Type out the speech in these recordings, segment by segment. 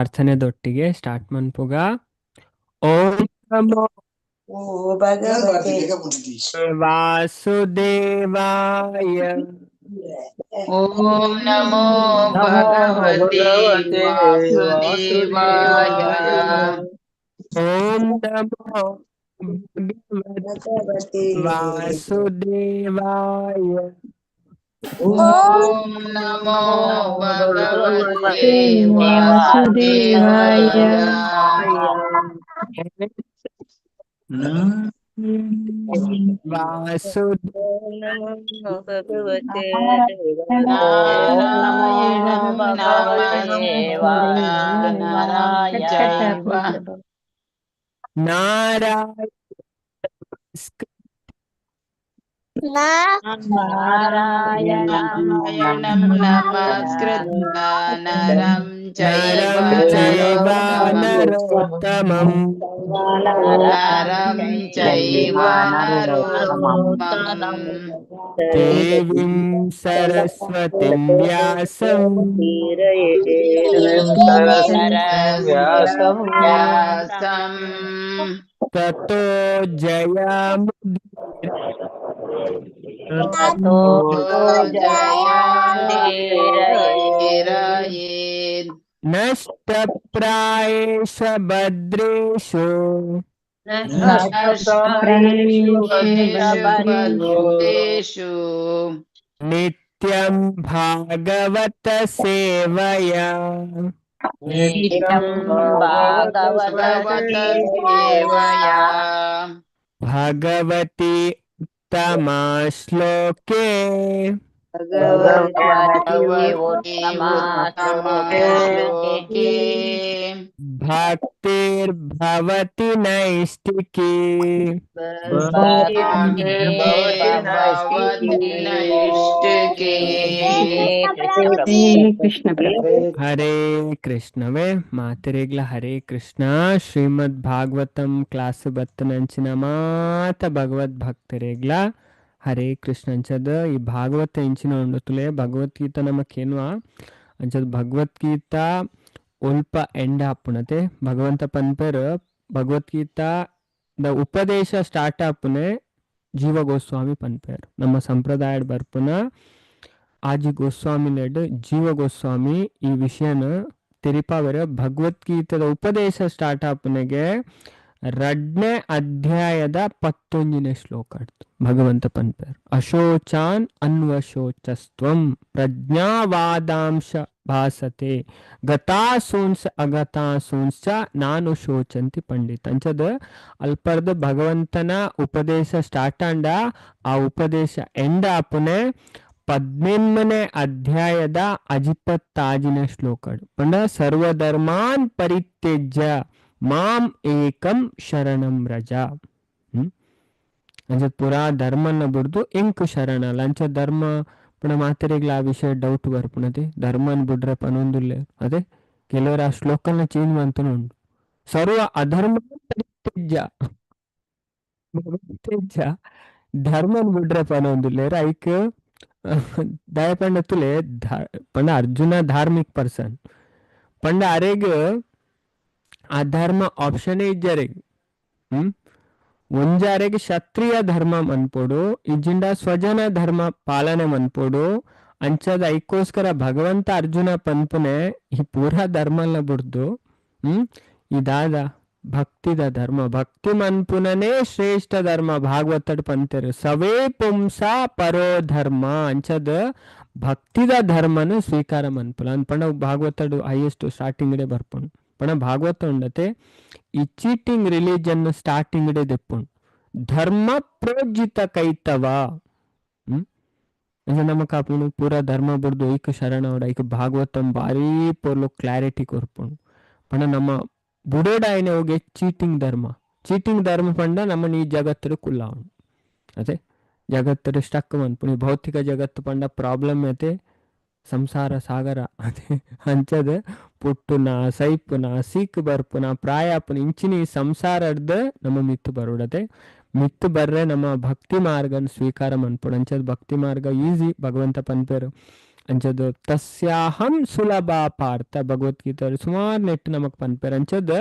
ಪ್ರಾರ್ಥನೆದೊಟ್ಟಿಗೆ start ಮನ್ಪುಗ. ಓಂ ನಮೋ ಓ ಭಗವತೆ ವಾಸುದೇವಾಯ. ಓಂ ನಮೋ ನಮೋ ಭಗವತೆ ಭಗವತೆ ವಾಸುದೇವಾಯ. ಓಂ ನಮೋ ಭಗವತೆ ವಾಸುದೇವಾಯ. ಓಂ ನಮೋ ಭಗವತೆ ವಾಸುದೇವಾಯ. ಭಗವತೆ ನಾರಾಯಣಂ ನಮಸ್ಕೃತ್ಯ ನರಂ ಚೈವ ನಾರಾಯಣಂ ನಮಸ್ಕೃತ್ಯ ನರಂ ಚೈವ ನರೋತ್ತಮಂ ನರಂ ಚೈವ ನರೋತ್ತಮಂ ದೇವಿಂ ಸರಸ್ವತಿಂ ವ್ಯಾಸಂ ವ್ಯಾಸಂ ತತೋ ಜಯಮುದೀರಯೇತ್ ನಷ್ಟಪ್ರಾಯೇಷ ಭದ್ರೇಷು ಭದ್ರೇಷು ನಿತ್ಯಂ ಭಾಗವತ ಸೇವಯಾ. ಭಾಗವತ ಸೇವಯಾ ಭಗವತಿ ಉತ್ತಮಾ ಶ್ಲೋಕೆ ಭಗವತಿ ಉತ್ತಮ ಶ್ಲೋಕೆ ಭಕ್ತಿರ್ಭವತಿ ನೈಷ್ಟಿಕಿ. ಭವತಿ ನೈಷ್ಟಿಕೇ. ಹರೇ ಕೃಷ್ಣವೇ ಮಾತರಿಗ್ಲ ಹರೇ ಕೃಷ್ಣ. ಶ್ರೀಮದ್ ಭಾಗವತಂ ಕ್ಲಾಸ್ ಬತ್ತನಂಚಿನ ಮಾತ ಭಗವದ್ ಭಕ್ತರಿಗ್ಲ ಹರೇ ಕೃಷ್ಣ ಅಂಚದ ಈ ಭಾಗವತ ಇಂಚಿನ ಉಂಡುತ್ತಲೇ ಭಗವದ್ಗೀತ ನಮಕ್ಕೇನ್ವಾ ಅಂಚದ ಭಗವದ್ಗೀತಾ ಉಲ್ಪ ಎಂಡ ಆಪುಣತೆ ಭಗವಂತ ಪನ್ಪೇರು ಭಗವದ್ಗೀತಾ ದ ಉಪದೇಶ ಸ್ಟಾರ್ಟ್ ಆಪುನೆ ಜೀವ ಗೋಸ್ವಾಮಿ ಪನ್ಪೇರು. ನಮ್ಮ ಸಂಪ್ರದಾಯ ಬರ್ಪುನ ಆಜಿ ಗೋಸ್ವಾಮಿ ನೆಡ್ ಜೀವ ಗೋಸ್ವಾಮಿ ಈ ವಿಷಯನ ತಿರುಪಾವರೆ ಭಗವದ್ಗೀತದ ಉಪದೇಶ ಸ್ಟಾರ್ಟ್ ಆಪುನೆಗೆ 2ನೇ ಅಧ್ಯಾಯದ 11ನೇ ಶ್ಲೋಕ ಭಗವಂತ ಪನ್ಪೇರು. ಅಶೋಚಾನ್ ಅನ್ವಶೋಚಸ್ತ್ವಂ ಪ್ರಜ್ಞಾವಾದಾಂಶ ಭಾಸತೆ ಗತಾಸೂನ್ಸ ಅಗತಾಸೂನ್ಸ ನಾನು ಶೋಚಂತಿ ಪಂಡಿತ್ ಅಂಚದ ಅಲ್ಪರ್ದ ಭಗವಂತನ ಉಪದೇಶ ಸ್ಟಾರ್ಟ್ ಅಂಡ ಆ ಉಪದೇಶ ಎಂಡ ಆಪುನೆ 18ನೇ ಅಧ್ಯಾಯದ 25ನೇ ಶ್ಲೋಕ ಪಂಡ ಸರ್ವಧರ್ಮಾನ್ ಪರಿತ್ಯಜ್ಯ ಮಾಂ ಏಕಂ ಶರಣಂ ರಜ. ಅಂಚ ಪುರಾ ಧರ್ಮನ ಬಿಡ್ದು ಇಂಕ್ ಶರಣ ಲಂಚ ಧರ್ಮ ಪುಣ ಮಾತರಿಗ್ಲ ಆ ವಿಷಯ ಡೌಟ್ ಬರ್ಪುಣತೆ ಧರ್ಮನ್ ಬಿಡ್ರೆ ಪನೊಂದುಲ್ಲೆ ಅದೇ ಕೆಲವರು ಆ ಶ್ಲೋಕನ ಚೇಂಜ್ ಮಾಡ್ತಾನೆ ಉಂಟು. ಸರ್ವ ಅಧರ್ಮ ಪರಿತ್ಯಜ್ಯ ಧರ್ಮನ್ ಬಿಡ್ರೆ ಪನೊಂದುಲ್ಲೇರ ಐಕ್ ದಯ ಪಂಡ ತುಲೆ ಪಂಡ ಅರ್ಜುನ ಧಾರ್ಮಿಕ್ ಪರ್ಸನ್ ಪಂಡ ಅರೆಗ್ ಅಧರ್ಮ ಆಪ್ಷನ್ ಇಜ್ಜರೆಗ್ ಒಂಜಾರೆಗೆ ಕ್ಷತ್ರಿಯ ಧರ್ಮ ಮನ್ಪೋಡು ಇಜ್ಜಿಂಡ ಸ್ವಜನ ಧರ್ಮ ಪಾಲನೆ ಮನ್ಪೋಡು ಅಂಚದ ಐಕೋಸ್ಕರ ಭಗವಂತ ಅರ್ಜುನ ಪನ್ಪುನೆ ಈ ಪೂರಾ ಧರ್ಮಲ್ಲ ಬಿಡ್ದು ಇದಾದ ಭಕ್ತಿದ ಧರ್ಮ ಭಕ್ತಿ ಮನ್ಪುನನೇ ಶ್ರೇಷ್ಠ ಧರ್ಮ ಭಾಗವತಡ್ ಪಂತರು ಸವೇ ಪುಂಸ ಪರೋ ಧರ್ಮ ಅಂಚದ ಭಕ್ತಿದ ಧರ್ಮನು ಸ್ವೀಕಾರ ಮನ್ಪುಲ ಅನ್ಪಂಡ ಭಾಗವತಡು ಹೈಯೆಸ್ಟ್ ಸ್ಟಾರ್ಟಿಂಗ್ ಡೇ ಬರ್ಪುಂಡು ಪಣ ಭಾಗವತ ಉಂಡತೆ ಈ ಚೀಟಿಂಗ್ ರಿಲಿಜನ್ ಸ್ಟಾರ್ಟಿಂಗ್ ಡೇ ದೆಪ್ಪುಂಡು ಧರ್ಮ ಪ್ರೋಜಿತ ಕೈತವ ನಮಕ್ ಆಪುಂಡು ಪೂರ ಧರ್ಮ ಬಿಡ್ದು ಐಕ್ ಶರಣ ಅವಡ ಐಕ್ ಭಾಗವತಂ ಬಾರಿ ಪೋರ್ಲು ಕ್ಲಾರಿಟಿ ಕೊರ್ಪುಂಡು ಪಣ ನಮ್ಮ ಬುಡೋಡ ಆಯ್ನ ಹೋಗಿ ಚೀಟಿಂಗ್ ಧರ್ಮ ಪಂಡ ನಮ್ಮನ್ನ ಈ ಜಗತ್ತರು ಕುಲ್ಲ ಉಂಡು ಅದೇ ಜಗತ್ತರು ಸ್ಟಕ್ ಮನ್ಪುಣಿ ಭೌತಿಕ ಜಗತ್ತು ಪಂಡ ಪ್ರಾಬ್ಲಮ್ ಐತೆ ಸಂಸಾರ ಸಾಗರ ಅದೇ ಅಂಚದ ಪುಟ್ಟುನ ಸೈಪುನ ಸೀಕ್ ಬರ್ಪುನ ಪ್ರಾಯಪುನ ಇಂಚಿನ ಈ ಸಂಸಾರಡ್ದ ನಮ್ಮ ಮಿತ್ತು ಬರುಡತೆ ಮಿತ್ತು ಬರ್ರೆ ನಮ್ಮ ಭಕ್ತಿ ಮಾರ್ಗನ ಸ್ವೀಕಾರ ಮನ್ಪುಡು ಅಂಚದ ಭಕ್ತಿ ಮಾರ್ಗ ಈಸಿ ಭಗವಂತ ಪನ್ಪೇರು ಅಂಚದು ತಸ್ಯಾಹಂ ಸುಲಭ ಪಾರ್ಥ ಭಗವದ್ಗೀತೆ ಸುಮಾರು ನೆಟ್ಟು ನಮಕ್ ಪನ್ಪೇರ್ ಅಂಚದ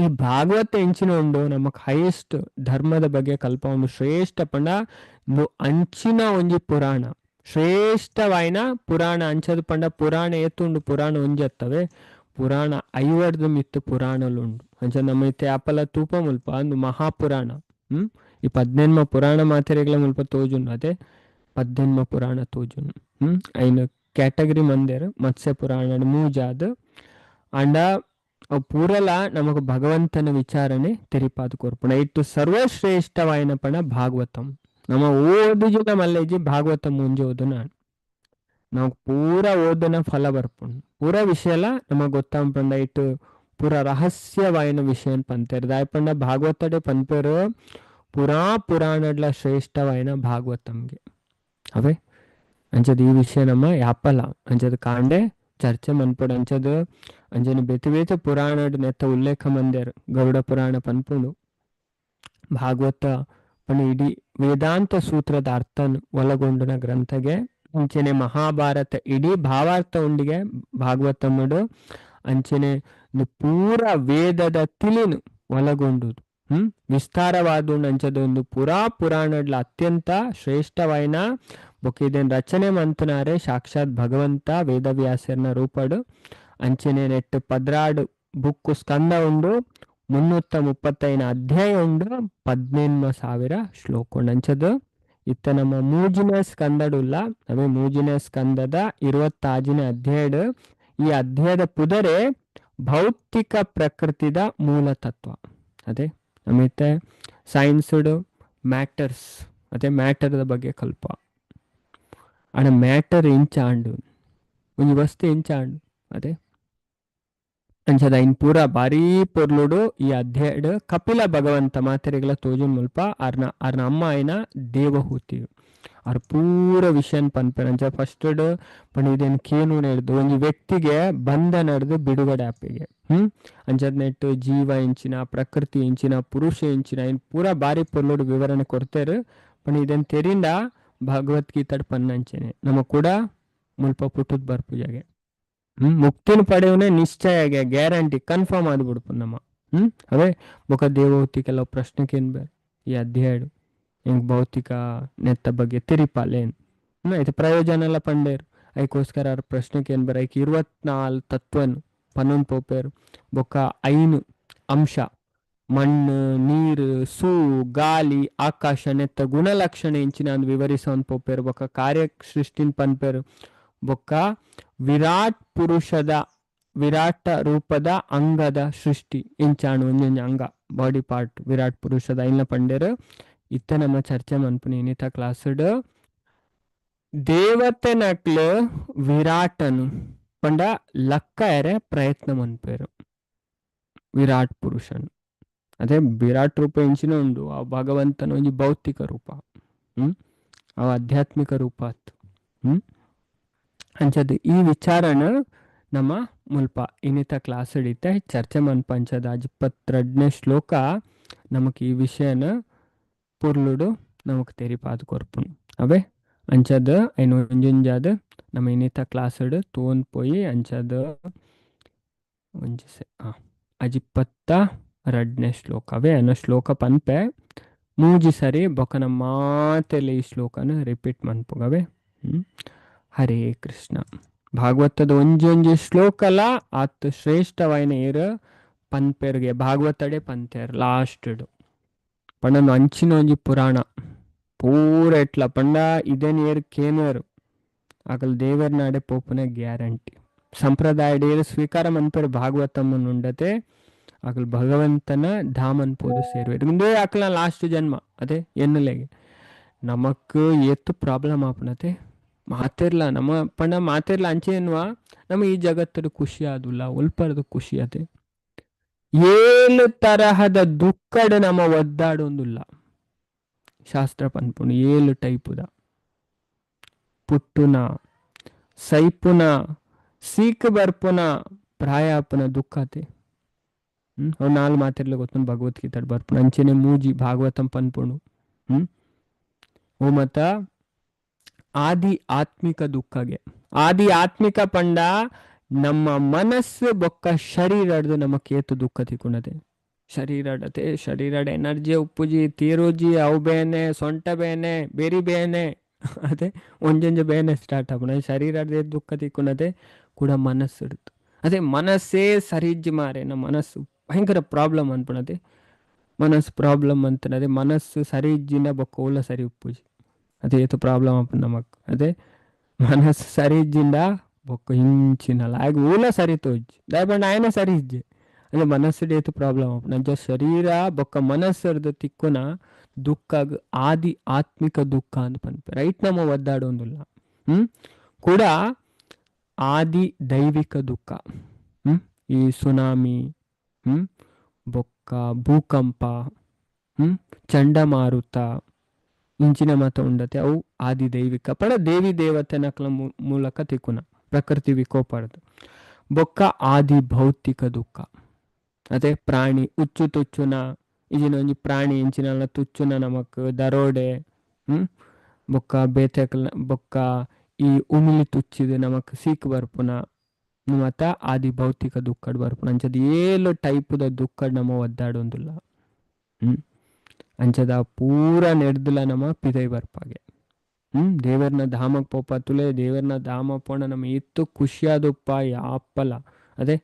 ಈ ಭಾಗವತ ಎಂಚಿನ ಉಂಡು ನಮಕ್ ಹೈಯೆಸ್ಟ್ ಧರ್ಮದ ಬಗ್ಗೆ ಕಲ್ಪ ಉಂಡು ಶ್ರೇಷ್ಠ ಪಂಡ ಅಂಚಿನ ಒಂಜಿ ಪುರಾಣ ಶ್ರೇಷ್ಠವಾಯಿನ ಪುರಾಣ ಅಂಚದ ಪಂಡ ಪುರಾಣ ಎತ್ತುಂಡು ಪುರಾಣ ಒಂಜತ್ತವೆ ಪುರಾಣ ಐವರ್ದು ಮಿತ್ತು ಪುರಾಣಲುಂಡು ಅಂಚ ನಮ್ಮ ಇತ್ತೆ ಆಪಲ ತೂಪ ಮುಲ್ಪ ಒಂದು ಮಹಾಪುರಾಣ ಈ 18 ಪುರಾಣ ಮಾತೆರೆಗಳ ಮುಲ್ಪ ತೋಜುಂಡು ಅದೇ 18 ಪುರಾಣ ತೋಜುಂಡು ಐನ ಕ್ಯಾಟಗರಿ ಮಂದೇರು ಮತ್ಸ್ಯ ಪುರಾಣ ಮೂಜಾದ್ ಅಂಡ ಪೂರಲ ನಮಕ್ ಭಗವಂತನ ವಿಚಾರಣೆ ತೆರಿಪಾದು ಕೊರ್ಪುಣ ಇಟ್ಟು ಸರ್ವಶ್ರೇಷ್ಠವಾಯಿನ ಪಣ ಭಾಗವತಂ ನಮ್ಮ ಓದುಜಿನ ಮಲ್ಲೆಜಿ ಭಾಗವತಂ ಮುಂಜೆ ಓದುನ ನಾವು ಪೂರ ಓದನ ಫಲ ಬರ್ಪುಂಡು ಪೂರ ವಿಷಯಲ ನಮಗ್ ಗೊತ್ತಾಂಪಂಡ ಇಟ್ಟು ಪೂರ ರಹಸ್ಯವಾಯಿನ ವಿಷಯ ಪಂತೇರು ದಾಯಪಂಡ ಭಾಗವತಡೆ ಪನ್ಪೇರು ಪುರಾ ಪುರಾಣಡ್ಲ ಶ್ರೇಷ್ಠವಾಯಿನ ಭಾಗವತಂಗೆ ಅವೇ ಅಂಚದ ಈ ವಿಷಯ ನಮ್ಮ ಯಾಪಲ ಅಂಚದ ಕಾಂಡೆ ಚರ್ಚೆ ಮನ್ಪಡು ಅಂಚದು ಅಂಜನ ಬೇತೆ ಬೇತೆ ಪುರಾಣಡ್ ನೆತ್ತ ಉಲ್ಲೇಖ ಮಂದೇರು ಗರುಡ ಪುರಾಣ ಪನ್ಪುಂಡು ಭಾಗವತ ಪಣ ಇಡೀ ವೇದಾಂತ ಸೂತ್ರದ ಅರ್ಥನ್ ಒಳಗೊಂಡಿನ ಗ್ರಂಥಗೆ ಅಂಚನೆ ಮಹಾಭಾರತ ಇಡೀ ಭಾವಾರ್ಥ ಉಂಡಿಗೆ ಭಾಗವತಮ್ಮಡು ಅಂಚನೆ ಪೂರ ವೇದದ ತಿಳಿನು ಒಳಗೊಂಡುದು ವಿಸ್ತಾರವಾದ ಅಂಚದ ಒಂದು ಪುರಾಣಡ್ಲ ಅತ್ಯಂತ ಶ್ರೇಷ್ಠವಾಯಿನ ಬೊಕ್ಕಿದೇನ್ ರಚನೆ ಮಂತನಾರೆ ಸಾಕ್ಷಾತ್ ಭಗವಂತ ವೇದವ್ಯಾಸರ್ನ ರೂಪಡು ಅಂಚನೆ ನೆಟ್ಟು 16 ಬುಕ್ಕು ಸ್ಕಂದ ಉಂಡು 335 ಅಧ್ಯಾಯ ಉಂಡು 18,000 ಶ್ಲೋಕ ಉಂಡು ಅಂಚದು ಇತ್ತ ನಮ್ಮ ಮೂಜಿನ ಸ್ಕಂದಡುಲ್ಲ ಅವೇ ಮೂಜಿನ ಸ್ಕಂದದ 26ನೇ ಅಧ್ಯಾಯಡ್ ಈ ಅಧ್ಯಾಯದ ಪುದರೆ ಭೌತಿಕ ಪ್ರಕೃತಿದ ಮೂಲ ತತ್ವ ಅದೇ ನಮಿತ್ತೆ ಸೈನ್ಸ್ಡ್ ಮ್ಯಾಟರ್ಸ್ ಅದೇ ಮ್ಯಾಟರ್ದ ಬಗ್ಗೆ ಕಲ್ಪ ಅಡ ಮ್ಯಾಟರ್ ಇಂಚಾಂಡು ಒಂಜಿ ವಸ್ತು ಇಂಚಾಂಡು ಅದೇ ಅಂಚದ ಇನ್ ಪೂರ ಬಾರಿ ಪೊರ್ಲುಡು ಈ ಅಧ್ಯಾಯಡ್ ಕಪಿಲ ಭಗವಂತ ಮಾತೆರೆಗಳ ತೋಜುನ್ ಮುಲ್ಪ ಅರ್ನ ಅಮ್ಮ ಆಯ್ನ ದೇವಹೂತಿ ಅವ್ರ ಪೂರ ವಿಷಯನ್ ಪನ್ಪೇರ್ ಅಂಚ ಫಸ್ಟ್ ಪಣ ಇದೇನು ಕೇನು ನಡೆದು ಒಂಜಿ ವ್ಯಕ್ತಿಗೆ ಬಂಧ ನಡೆದು ಬಿಡುಗಡೆ ಆಪಿಗೆ ಅಂಚದ್ ನೆಟ್ಟು ಜೀವ ಇಂಚಿನ ಪ್ರಕೃತಿ ಇಂಚಿನ ಪುರುಷ ಇಂಚಿನ ಇನ್ ಪೂರ ಬಾರಿ ಪೊರ್ಲುಡು ವಿವರಣೆ ಕೊಡ್ತೇರು ಪಣ ಇದೇನು ತೆರಿಂದ ಭಗವದ್ಗೀತಾಡ್ ಪನ್ನಂಚೆನೆ ನಮಗ್ ಕೂಡ ಮುಲ್ಪ ಪುಟ್ಟದ್ ಬರ್ಪುಜಾಗೆ ಮುಕ್ತಿನ ಪಡೆಯವನೇ ನಿಶ್ಚಯ ಗ್ಯಾರಂಟಿ ಕನ್ಫರ್ಮ್ ಆದ್ಬಿಡ್ಪು ನಮ್ಮ ಅವೇ ಬೊಕ ದೇವಹೂತಿ ಕೆಲವು ಪ್ರಶ್ನೆಗೆ ಏನ್ ಬೇರೆ ಈ ಅಧ್ಯಾಯಡು ಹಿಂಗ್ ಭೌತಿಕ ನೆತ್ತ ಬಗ್ಗೆ ತಿರಿಪಾಲೇನ್ ಇದು ಪ್ರಯೋಜನ ಎಲ್ಲ ಪಂಡೇರು ಐಕೋಸ್ಕರ ಅವ್ರ ಪ್ರಶ್ನೆಗೆ ಏನ್ ಬೇರೆ ಐಕ್ 24 ತತ್ವನು ಪನ್ನೊಂದು ಪೋಪೇರು ಬೊಕ 5 ಅಂಶ ಮಣ್ಣು ನೀರು ಸೂ ಗಾಲಿ ಆಕಾಶ ನೆತ್ತ ಗುಣಲಕ್ಷಣ ಇಂಚಿನ ಅಂದ್ ವಿವರಿಸೋನ್ ಪೋಪೇರು ಬೊಕ ಕಾರ್ಯ ಸೃಷ್ಟಿನ್ ಪನ್ಪೇರು ಬೊಕ್ಕ ವಿರಾಟ ರೂಪದ ಅಂಗದ ಸೃಷ್ಟಿ ಇಂಚಾಣು ಒಂಜೊಂಜಿ ಅಂಗ ಬಾಡಿ ಪಾರ್ಟ್ ವಿರಾಟ್ ಪುರುಷದ ಐನ ಪಂಡೇರು ಇತ್ತ ನಮ್ಮ ಚರ್ಚೆ ಮನ್ಪುನಿ ಇನ್ನಿತ ಕ್ಲಾಸ್ಡ್ ದೇವತೆ ನಕ್ಲು ವಿರಾಟನು ಪಂಡ ಲಕ್ಕ ಎರೆ ಪ್ರಯತ್ನ ಮನ್ಪೇರು ವಿರಾಟ್ ಪುರುಷನು ಅದೇ ವಿರಾಟ್ ರೂಪ ಇಂಚಿನ ಉಂಡು ಆ ಭಗವಂತನ ಒಂಜಿ ಭೌತಿಕ ರೂಪ ಅವ ಆಧ್ಯಾತ್ಮಿಕ ರೂಪ ಆತು ಅಂಚದು ಈ ವಿಚಾರನ ನಮ್ಮ ಮುಲ್ಪ ಇನ್ನಿತ ಕ್ಲಾಸ್ ಹಿಡಿತೆ ಚರ್ಚೆ ಮನ್ಪಂಚದ 22ನೇ ಶ್ಲೋಕ ನಮಕ್ ಈ ವಿಷಯನ ಪುರ್ಲುಡು ನಮಕ್ ತೆರಿಪಾದು ಕೊರ್ಪುನು ಅವೇ ಅಂಚದ ಐನು ಒಂಜೊಂಜಾದ ನಮ್ಮ ಇನ್ನಿತ ಕ್ಲಾಸ್ ಹಿಡು ತೋನ್ ಪೋಯಿ ಅಂಚದ ಒಂಜಿ 22ನೇ ಶ್ಲೋಕ ಅವೇ ಅನ್ನೋ ಶ್ಲೋಕ ಪನ್ಪೆ ಮೂಜಿ ಸರಿ ಬೊಕನ ಮಾತೆಲೆ ಈ ಶ್ಲೋಕನ ರಿಪೀಟ್ ಮನ್ಪುಗವೆ ಹರೇ ಕೃಷ್ಣ ಭಾಗವತದ ಒಂಜೊಂಜಿ ಶ್ಲೋಕಲ ಆತ್ ಶ್ರೇಷ್ಠವಾಯಿನ ಏರು ಪನ್ಪೇರ್ಗೆ ಭಾಗವತಡೆ ಪಂತೇರ್ ಲಾಸ್ಟ್ ಪಂಡ ಅಂಚಿನ ಒಂಜಿ ಪುರಾಣ ಪೂರ ಎಟ್ಲ ಪಂಡ ಇದೇನ್ ಏರ್ ಕೇನರು ಆಗಲ್ ದೇವರ ನಾಡೆ ಪೋಪುನ ಗ್ಯಾರಂಟಿ ಸಂಪ್ರದಾಯ ಏರು ಸ್ವೀಕಾರ ಮನ್ಪೇರು ಭಾಗವತಮ್ಮನ್ ಉಂಡತೆ ಆಗಲ್ ಭಗವಂತನ ಧಾಮನ್ ಪೋದು ಸೇರುವೆರು ಮುಂದೆ ಆಕಲ ಲಾಸ್ಟ್ ಜನ್ಮ ಅದೇ ಎನ್ನಲೆಗೆ ನಮಕ್ ಎತ್ತು ಪ್ರಾಬ್ಲಮ್ ಆಪನತೆ ಮಾತಿರ್ಲ ನಮ್ಮ ಪಂಡ ಮಾತಿರ್ಲ ಅಂಚೆ ಎನ್ನುವ ನಮ್ಮ ಈ ಜಗತ್ತದ ಖುಷಿ ಆದುಲ್ಲ ಉಲ್ಪರದ ಖುಷಿ ಅದೇ 7 ತರಹದ ದುಃಖಡ ನಮ್ಮ ಒದ್ದಾಡೊಂದುಲ್ಲ ಶಾಸ್ತ್ರ ಪನ್ಪುಣ 7 ಟೈಪುದ ಪುಟ್ಟುನ ಸೈಪುನ ಸೀಕ್ ಬರ್ಪುನ ಪ್ರಾಯಾಪನ ದುಃಖತೆ 4 ಮಾತಿರ್ಲ ಗೊತ್ತು ಭಗವದ್ಗೀತಾಡ್ ಬರ್ಪುಣ ಅಂಚೆನೆ ಮೂಜಿ ಭಾಗವತಂ ಪನ್ಪುಣು ಓ ಮತ ಆದಿ ಆತ್ಮಿಕ ದುಃಖಗೆ. ಆದಿ ಆತ್ಮಿಕ ಪಂಡ ನಮ್ಮ ಮನಸ್ಸು ಬೊಕ್ಕ ಶರೀರಡ್ದು ನಮಕ್ ಏತು ದುಃಖ ತಿಕ್ಕುನದೆ. ಶರೀರಡತೆ ಶರೀರಡ ಎನರ್ಜಿ ಉಪ್ಪುಜಿ ತೀರುಜಿ ಅವು ಬೇನೆ ಸೊಂಟ ಬೇನೆ ಬೇರಿ ಬೇನೆ ಅದೇ ಒಂಜೊಂಜ ಬೇನೆ ಸ್ಟಾರ್ಟ್ ಆಪುನ ಶರೀರದ ದುಃಖ ತಿಕ್ಕುನದೆ ಕೂಡ ಮನಸ್ಸು ಇಡ್ತು. ಅದೇ ಮನಸ್ಸೇ ಸರಿಜ್ಜಿ ಮಾರೆ ನಮ್ಮ ಮನಸ್ಸು ಭಯಂಕರ ಪ್ರಾಬ್ಲಮ್ ಅನ್ಪುನದೆ. ಮನಸ್ಸು ಪ್ರಾಬ್ಲಮ್ ಅಂತನದೆ ಮನಸ್ಸು ಸರಿ ಇಜ್ಜಿನ ಬೊಕ್ಕ ಓಲ ಸರಿ ಉಪ್ಪುಜಿ ಅದೇ ಏತು ಪ್ರಾಬ್ಲಮ್ ಅಪ್ಪ ನಮಕ್. ಅದೇ ಮನಸ್ಸು ಸರಿ ಇಜ್ಜಿಂದ ಬೊಕ್ಕ ಹಿಂಚಿನಲ್ಲ ಆಗ ಓಲ ಸರಿ ತೋಜ್ಜಿ ದಯಪಂಡ ಆಯ್ನ ಸರಿ ಇಜ್ಜೆ ಅದೇ ಮನಸ್ಸು ಏತು ಪ್ರಾಬ್ಲಮ್ ಅಪ್ಪ ನಂಜ ಶರೀರ ಬೊಕ್ಕ ಮನಸ್ಸರ್ದು ತಿಕ್ಕುನ ದುಃಖ ಆದಿ ಆತ್ಮಿಕ ದುಃಖ ಅಂತ ಪನ್ಪೆ ರೈಟ್ ನಮ್ಮ ಒದ್ದಾಡೋದಿಲ್ಲ. ಕೂಡ ಆದಿ ದೈವಿಕ ದುಃಖ ಈ ಸುನಾಮಿ ಬೊಕ್ಕ ಭೂಕಂಪ ಚಂಡಮಾರುತ ಇಂಚಿನ ಮತ ಉಂಡತೆ ಅವು ಆದಿ ದೈವಿಕ ಪಡ ದೇವಿ ದೇವತೆ ನಕಲ ಮೂಲಕ ತಿಕ್ಕುನ ಪ್ರಕೃತಿ ವಿಕೋಪಡ್ದು. ಬೊಕ್ಕ ಆದಿ ಭೌತಿಕ ದುಃಖ ಅದೇ ಪ್ರಾಣಿ ಉಚ್ಚು ತುಚ್ಚುನ ಇಜಿನ ಒಂಜಿ ಪ್ರಾಣಿ ಇಂಚಿನ ತುಚ್ಚುನ ನಮಕ್ ದರೋಡೆ ಬೊಕ್ಕ ಬೇತೆಕಲ್ ಬೊಕ್ಕ ಈ ಉಮಿಲಿ ತುಚ್ಚಿದ ನಮಕ್ ಸೀಕ್ ಬರ್ಪುನ ಮತ್ತ ಆದಿ ಭೌತಿಕ ದುಃಖಡ್ ಬರ್ಪುನ ಅಂಚದ ಏಳು ಟೈಪುದ ದುಃಖಡ್ ನಮ್ಮ ಒದ್ದಾಡೊಂದಿಲ್ಲ. ಅಂಚದ ಪೂರ ನೆಡ್ದುಲ ನಮ್ಮ ಪಿದೈ ಬರ್ಪಾಗೆ ದೇವರ್ನ ಧಾಮಕ್ ಪೋಪತ್ತುಲೆ ದೇವರ್ನ ಧಾಮ ಪೋಣ ನಮ್ಮ ಇತ್ತು ಖುಷಿಯಾದುಪ್ಪ ಯಾಪಲ ಅದೇ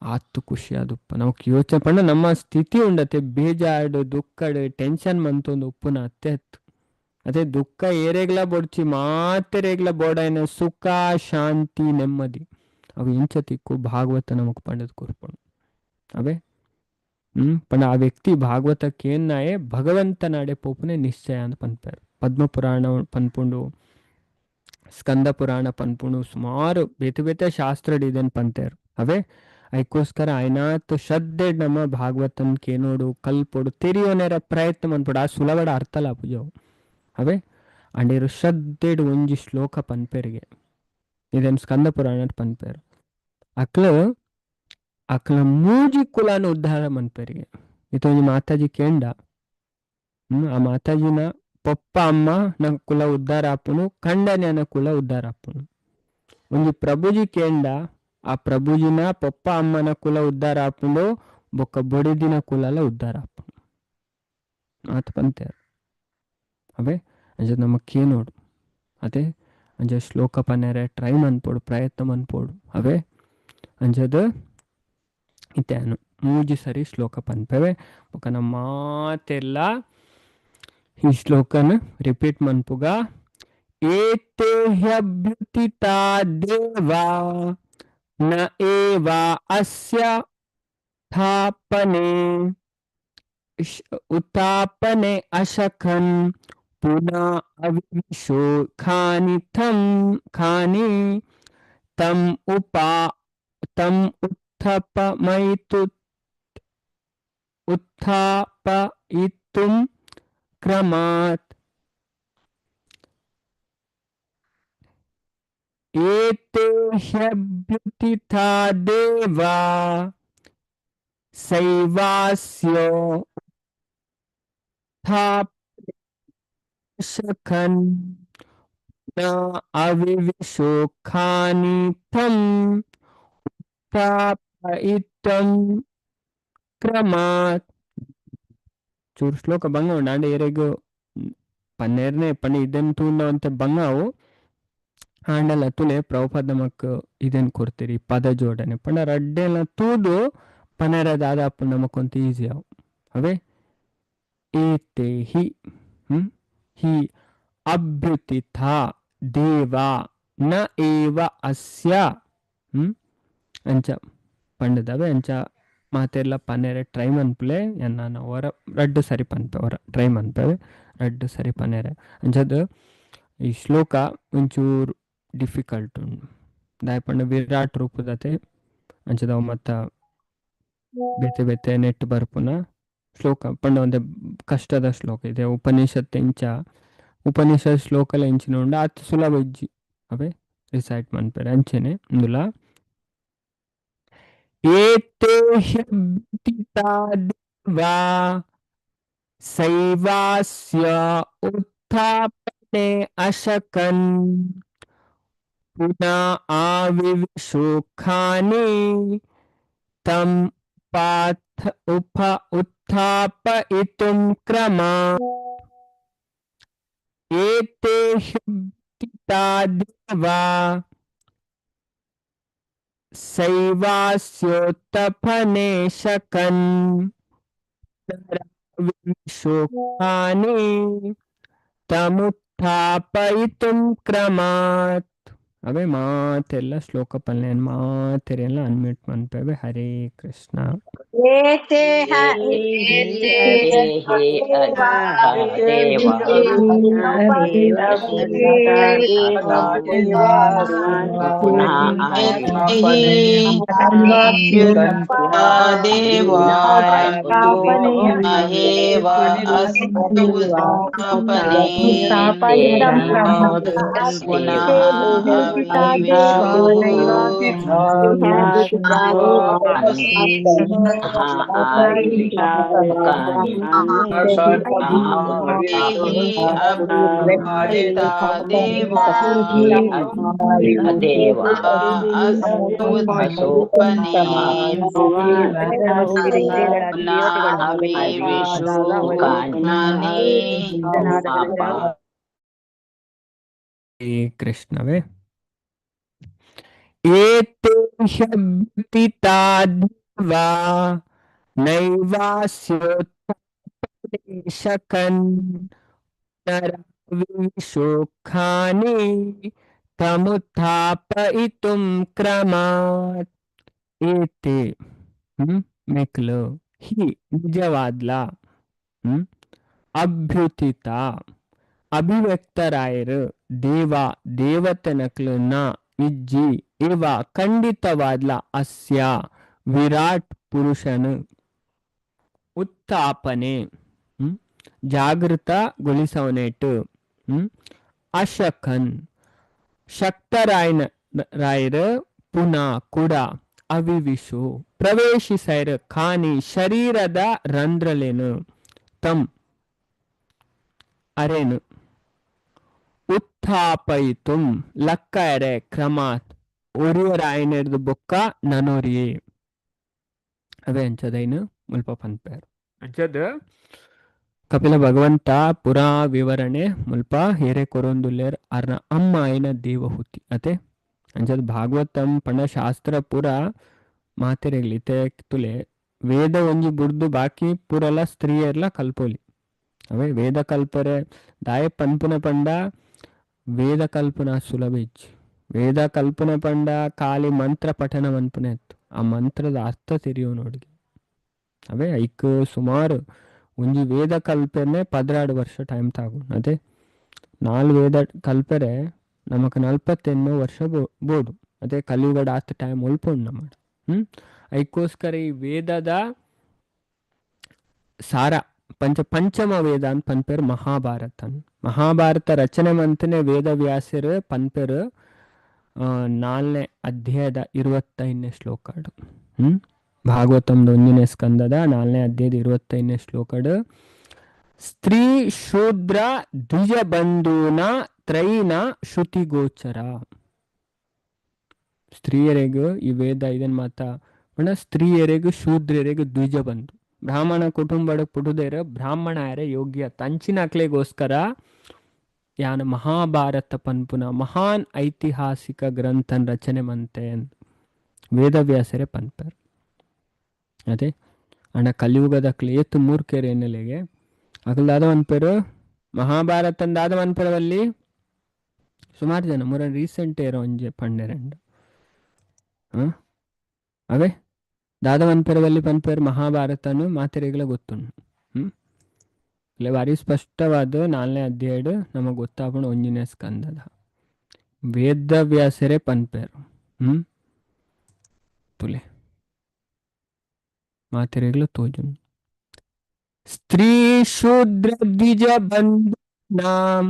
ಆತ್ತು ಖುಷಿಯಾದುಪ್ಪ ನಮಕ್ ಯೋಚನೆ ಪಂಡ ನಮ್ಮ ಸ್ಥಿತಿ ಉಂಡತೆ ಬೇಜಾಡು ದುಃಖಡ್ ಟೆನ್ಷನ್ ಮಂತೊಂದು ಉಪ್ಪುನ ಅತ್ತೆ ಅದೇ ದುಃಖ ಏರೆಗ್ಲ ಬೊಡ್ಚಿ ಮಾತೆರೆಗ್ಲ ಬೋಡಾಯ್ನ ಸುಖ ಶಾಂತಿ ನೆಮ್ಮದಿ ಅವು ಇಂಚ ತಿಕ್ಕು ಭಾಗವತ ನಮಕ್ ಪಂಡದ್ ಕೂರ್ಪುಂಡು ಅವೇ ಪಂಡ ಆ ವ್ಯಕ್ತಿ ಭಾಗವತಕ್ಕೇನಾಯೆ ಭಗವಂತ ನಾಡೆ ಪೋಪುನೆ ನಿಶ್ಚಯ ಅಂತ ಪನ್ಪೇರು. ಪದ್ಮ ಪುರಾಣ ಪನ್ಪುಂಡು ಸ್ಕಂದ ಪುರಾಣ ಪನ್ಪುಂಡು ಸುಮಾರು ಬೇತೆ ಬೇತೆ ಶಾಸ್ತ್ರ ಇದೇನು ಪಂತೇರು ಅವೇ ಅದಕ್ಕೋಸ್ಕರ ಆಯ್ನಾತ್ ಶ್ರದ್ಧೆ ನಮ್ಮ ಭಾಗವತನ್ ಕೇನೋಡು ಕಲ್ಪೊಡು ತೆರಿಯೋನೇರ ಪ್ರಯತ್ನ ಮನ್ಪುಡು ಆ ಸುಲಭಡ ಅರ್ಥಲ ಪೂಜವು ಅವೇ ಅಂಡೇರು ಶ್ರದ್ಧೆಡು ಒಂಜಿ ಶ್ಲೋಕ ಪನ್ಪೇರಿಗೆ ಇದೇನು ಸ್ಕಂದ ಪುರಾಣ ಪನ್ಪೇರು ಅಕ್ಲ ಮೂಜಿ ಕುಲಾನ ಉದ್ಧಾರ ಮನ್ಪೇರಿಗೆ ಇದು ಒಂಜಿ ಮಾತಾಜಿ ಕೇಂಡ ಆ ಮಾತಾಜಿನ ಪಪ್ಪ ಅಮ್ಮ ನ ಕುಲ ಉದ್ಧಾರ ಆಪುನು ಕಂಡನ್ಯನ ಕುಲ ಉದ್ಧಾರ ಆಪುನು. ಒಂಜಿ ಪ್ರಭುಜಿ ಕೇಂಡ ಆ ಪ್ರಭುಜಿನ ಪಪ್ಪ ಅಮ್ಮನ ಕುಲ ಉದ್ಧಾರ ಆಪುಂಡು ಬೊಕ್ಕ ಬೊಡಿದಿನ ಕುಲಲ ಉದ್ಧಾರ ಆಪುಂಡು ಆತ ಪಂತೇರು ಅವೇ ಅಂಜ ನಮಕ್ಕೇ ನೋಡು ಅದೇ ಅಂಜ ಶ್ಲೋಕ ಪನ್ನೆರೆ ಟ್ರೈ ಮನ್ಪೋಡು ಪ್ರಯತ್ನ ಮನ್ಪೋಡು ಅವೇ ಅಂಜದ ಇತ್ತೇನು ಮೂಜಿ ಸರಿ ಶ್ಲೋಕ ಪನ್ಪೇವೆ ಬೊಕ್ಕ ನಮ್ಮ ಮಾತೆಲ್ಲ ಈ ಶ್ಲೋಕನ ರಿಪೀಟ್ ಮನ್ಪುಗ ಏತೆ ಹ್ಯಭ್ಯುತಿತಾ ದೇವಾ ನ ಏವ ಅಸ್ಯ ಉತ್ಥಾಪನೆ ಅಶಕನ್ ಪುನಃ ಅವಿವಿಶೋ ಖಾನಿ ತಂ ಉತ್ಥಾಪಯಿತುಂ ಕ್ರಮಾತ್ ಏತೆ ಹ್ಯಭ್ಯುತಿತಾ ದೇವಾ ಸೈವಾಸ್ಯೋ ಉತ್ಥಾಪಯಶಕನ್ ಅವಿವಿಶೋ ಖಾನಿ ತಂ ಉತ್ಥಾಪಯಿತುಂ ಕ್ರಮಾತ್. ಚೂರು ಶ್ಲೋಕ ಬಂಗ ಉಂಡು ಅಂಡ ಎರೆಗು ಪನ್ನೆರನೇ ಪಂಡ ಇದನ್ನು ತೂಂಡವಂತೆ ಬಂಗಾವು ಆಂಡಲ ತುಲೆ ಪ್ರಭುಪಾದ ನಮಕ್ ಇದನ್ನು ಕೊಡ್ತೀರಿ ಪದ ಜೋಡಣೆ ಪಂಡ ರಡ್ಡೆಲ್ಲ ತೂದು ಪನ್ನೆರ ದಾದಾಪು ನಮಕೊಂತ ಈಸಿ ಅವು ಅವೇ ಏತೆ ಹಿ ಅಭ್ಯುತಿಥಾ ದೇವಾ ನ ಏವ ಅಸ್ಯ ಅಂಚ ಪಂಡದವೆ ಅಂಚ ಮಾತೆಲ್ಲ ಪನ್ನೆರೆ ಟ್ರೈ ಮನ್ಪುಲೆ ನಾನು ಹೊರ ರಡ್ಡು ಸರಿ ಪನ್ಪೆ ಹೊರ ಟ್ರೈ ಮನ್ಪೇವೆ ರಡ್ಡು ಸರಿ ಪನ್ನೆರೆ ಅಂಚದು ಈ ಶ್ಲೋಕ ಒಂಚೂರು ಡಿಫಿಕಲ್ಟ್ ಉಂಡು ದಾಯಪಂಡ ವಿರಾಟ್ ರೂಪದತೆ ಅಂಚದವು ಮತ್ತ ಬೇತೆ ಬೇತೆ ನೆಟ್ ಬರ್ಪುನ ಶ್ಲೋಕ ಪಂಡ ಒಂದೇ ಕಷ್ಟದ ಶ್ಲೋಕ ಇದೆ ಉಪನಿಷತ್ ಉಪನಿಷತ್ ಶ್ಲೋಕಲ ಇಂಚಿನ ಉಂಡು ಅತ್ ಸುಲಭ ಇಜ್ಜಿ ಅವೇ ರಿಸೈಟ್ ಮನ್ಪೇರೆ ಅಂಚೆನೆ ಇಂದುಲ ಏತೆ ಹ್ಯಭ್ಯುತಿತಾ ದೇವಾ ಸೈವಾಸ್ಯ ಉತ್ಥಾಪಯಶಕನ್ ने अशकन् पुनः आविविशोखानि तं पाथ उत्थापयितुं क्रमात् एते ह्युत्थिता देवा सैवास्योत्थपने शकन् विशोकानि ತಮುತ್ಥಾಪಯಿತುಂ ಕ್ರಮಾತ್. ಅವೇ ಮಾತೆಲ್ಲ ಶ್ಲೋಕ ಪಲ್ಯ ಮಾತೆರೆಲ್ಲ ಅನ್ಮ್ಯೂಟ್ ಮಾಡ್ತೇವೆ. ಹರೇ ಕೃಷ್ಣ. ಏತೆ ಕೃಷ್ಣವೇ ಏತೆ ಹ್ಯಬ್ತಿತಾ ದೇವಾ ನೈವಾಸ್ಯೋತ್ಥಪನೆ ಶಕನ್ ನರವಿಶೋಖಾನಿ ತಮುತ್ಥಾಪಯಿತುಂ ಕ್ರಮಾತ್. ಏತೆ ಮೆಕ್ಲು ಹಿ ನಿಜವಾದ್ಲ ಅಭ್ಯುತಿತ ಅಭಿವ್ಯಕ್ತರಾಯರು ದೇವ ದೇವತೆನಕ್ಲು ನ ಇಜ್ಜಿ ಇವ ಖಂಡಿತವಾದ್ಲ ಅಸ್ಯ ವಿರಾಟ್ ಪುರುಷನು ಉತ್ಥಾಪನೆ ಜಾಗೃತಗೊಳಿಸವನೇಟು ಅಶಕನ್ ಶಕ್ತರಾಯನ ರಾಯರು ಪುನಃ ಕೂಡ ಅವಿವಿಶು ಪ್ರವೇಶಿಸೈರು ಖಾನಿ ಶರೀರದ ರಂಧ್ರಲೇನು ತಂ ಅರೇನು ಉತ್ಥಾಪಯಿತುಂ ಲಕ್ಕರೆ ಕ್ರಮಾತ್ ಒರಿಯರಾಯನರ್ದು ಬೊಕ್ಕ ನನೋರಿಯೇ ಅವೇ ಅಂಚದೈನು ಮುಲ್ಪ ಪನ್ಪೇರು ಅಂಚದ ಕಪಿಲ ಭಗವಂತ ಪುರಾ ವಿವರಣೆ ಮುಲ್ಪ ಹೇರೆ ಕೊರೊಂದುಲ್ಲೇರ್ ಅರ್ನ ಅಮ್ಮ ಐನ ದೇವಹುತಿ ಅತೆ ಅಂಚದ ಭಾಗವತಂ ಪಂಡ ಶಾಸ್ತ್ರ ಪುರ ಮಾತೆರೆಗ್ಲಿತೆ ತುಲೆ ವೇದ ಒಂಜಿ ಬುಡ್ದು ಬಾಕಿ ಪುರಲ ಸ್ತ್ರೀಯರ್ಲ ಕಲ್ಪೋಲಿ ಅವೇ ವೇದ ಕಲ್ಪರೆ ದಾಯ ಪನ್ಪುನ ಪಂಡ ವೇದ ಕಲ್ಪನಾ ಸುಲಭ ಇಜ್ಜಿ ವೇದ ಕಲ್ಪನೆ ಪಂಡ ಖಾಲಿ ಮಂತ್ರ ಪಠನ ಮನ್ಪುನೆ ಇತ್ತು ಆ ಮಂತ್ರದ ಅರ್ಥ ತಿರಿಯೋ ನೋಡಿಗೆ ಅವೇ ಐಕ್ ಸುಮಾರು ಒಂಜಿ ವೇದ ಕಲ್ಪನೆ 16 ವರ್ಷ ಟೈಮ್ ತಾಗು ಅದೇ 4 ವೇದ ಕಲ್ಪರೆ ನಮಕ್ 48 ವರ್ಷ ಬೋದು ಅದೇ ಕಲಿಯುಗಡ ಆತ ಟೈಮ್ ಉಳ್ಪುಂಡು ನಮ್ಮ ಐಕೋಸ್ಕರ ಈ ವೇದದ ಸಾರ ಪಂಚಮ ವೇದ ಅಂತ ಪನ್ಪೇರು ಮಹಾಭಾರತನ್ ಮಹಾಭಾರತ ರಚನೆ ಮಂತನೆ ವೇದ ವ್ಯಾಸರು ಪನ್ಪೇರು 4ನೇ ಅಧ್ಯಾಯದ 25ನೇ ಶ್ಲೋಕಡು ಭಾಗವತಂದ 1ನೇ ಸ್ಕಂದದ 4ನೇ ಅಧ್ಯಾಯದ 25ನೇ ಶ್ಲೋಕಡು ಸ್ತ್ರೀ ಶೂದ್ರ ದ್ವಿಜ ಬಂಧುನ ತ್ರೈನ ಶ್ರುತಿ ಗೋಚರ. ಸ್ತ್ರೀಯರಿಗೂ ಈ ವೇದ ಇದನ್ ಮಾತ ಸ್ತ್ರೀಯರಿಗೂ ಶೂದ್ರರಿಗೂ ದ್ವಿಜ ಬಂಧು ಬ್ರಾಹ್ಮಣ ಕುಟುಂಬದ ಪುಟುದೇರ ಬ್ರಾಹ್ಮಣರ ಯೋಗ್ಯ ತಂಚಿನಕ್ಲೆಗೋಸ್ಕರ ಯಾನ ಮಹಾಭಾರತ ಪನ್ಪುನ ಮಹಾನ್ ಐತಿಹಾಸಿಕ ಗ್ರಂಥನ್ ರಚನೆ ಮಂತೆ ವೇದವ್ಯಾಸರೇ ಪನ್ಪರ್ ಅದೇ ಅಣ್ಣ ಕಲಿಯುಗದಕ್ಲೆ ಏತು ಮೂರ್ಖೇರು ಎನ್ನಲೆಗೆ ಅಕಲ್ದಾದ ಅನ್ಪೇರು ಮಹಾಭಾರತಂದಾದ ಅನ್ಪೇರವಲ್ಲಿ ಸುಮಾರು ಜನ ಮೂರ ರೀಸೆಂಟ್ ಇರೋ ಒಂಜೆ ಪಂಡೆರಂಡ ಅವೇ ದಾದವನ್ಪೇರವಲ್ಲಿ ಪನ್ಪೇರು ಮಹಾಭಾರತನು ಮಾತೆರೆಗಳ ಗೊತ್ತುಂಡು ಇಲ್ಲ ಬಾರಿ ಸ್ಪಷ್ಟವಾದ 4ನೇ ಅಧ್ಯಾಯ ನಮಗೆ ಗೊತ್ತಾಪಣ 1ನೇ ಸ್ಕಂದದ ವೇದವ್ಯಾಸರೇ ಪನ್ಪೇರು ತುಲೆ ಮಾತೆರೆಗಳ ತೋಜು ಸ್ತ್ರೀ ಶೂದ್ರ ದ್ವಿಜ ಬಂಧುನಾಂ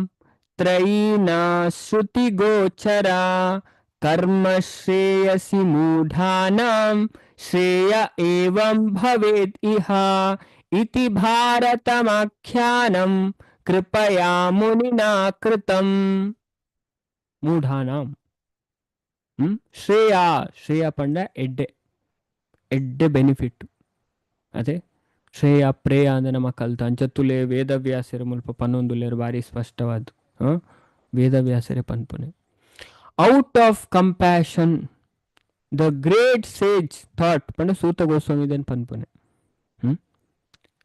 ತ್ರಯೀನಾ ಶ್ರುತಿ ಗೋಚರ ಕರ್ಮ ಶ್ರೇಯಸಿ ಮೂಢಾನಾಂ ಶ್ರೇಯ ಏವಂ ಭವೇತ್ ಇಹ ಇತಿ ಭಾರತಮಾಖ್ಯಾನಂ कृपया मुनिना कृतं ಮೂಢಾನಾಂ. ಶ್ರೇಯ ಪಂಡ ಎಡ್ಡೆ ಬೆನಿಫಿಟ್ ಅದೇ ಶ್ರೇಯ ಪ್ರೇಯ ಅಂದ್ರೆ ನಮ್ಮ ಕಲ್ತ ಅಂಚತ್ತುಲೆ ವೇದವ್ಯಾಸರು ಮುಲ್ಪ ಪನ್ನೊಂದುಲೇರು ಬಾರಿ ಸ್ಪಷ್ಟವಾದ ವೇದವ್ಯಾಸರೇ ಪನ್ಪುನೆ out of compassion the great sage thought ಪಂಡ ಸೂತ ಗೋಸ್ವಾಮಿದನ್ ಪನ್ಪುನೆ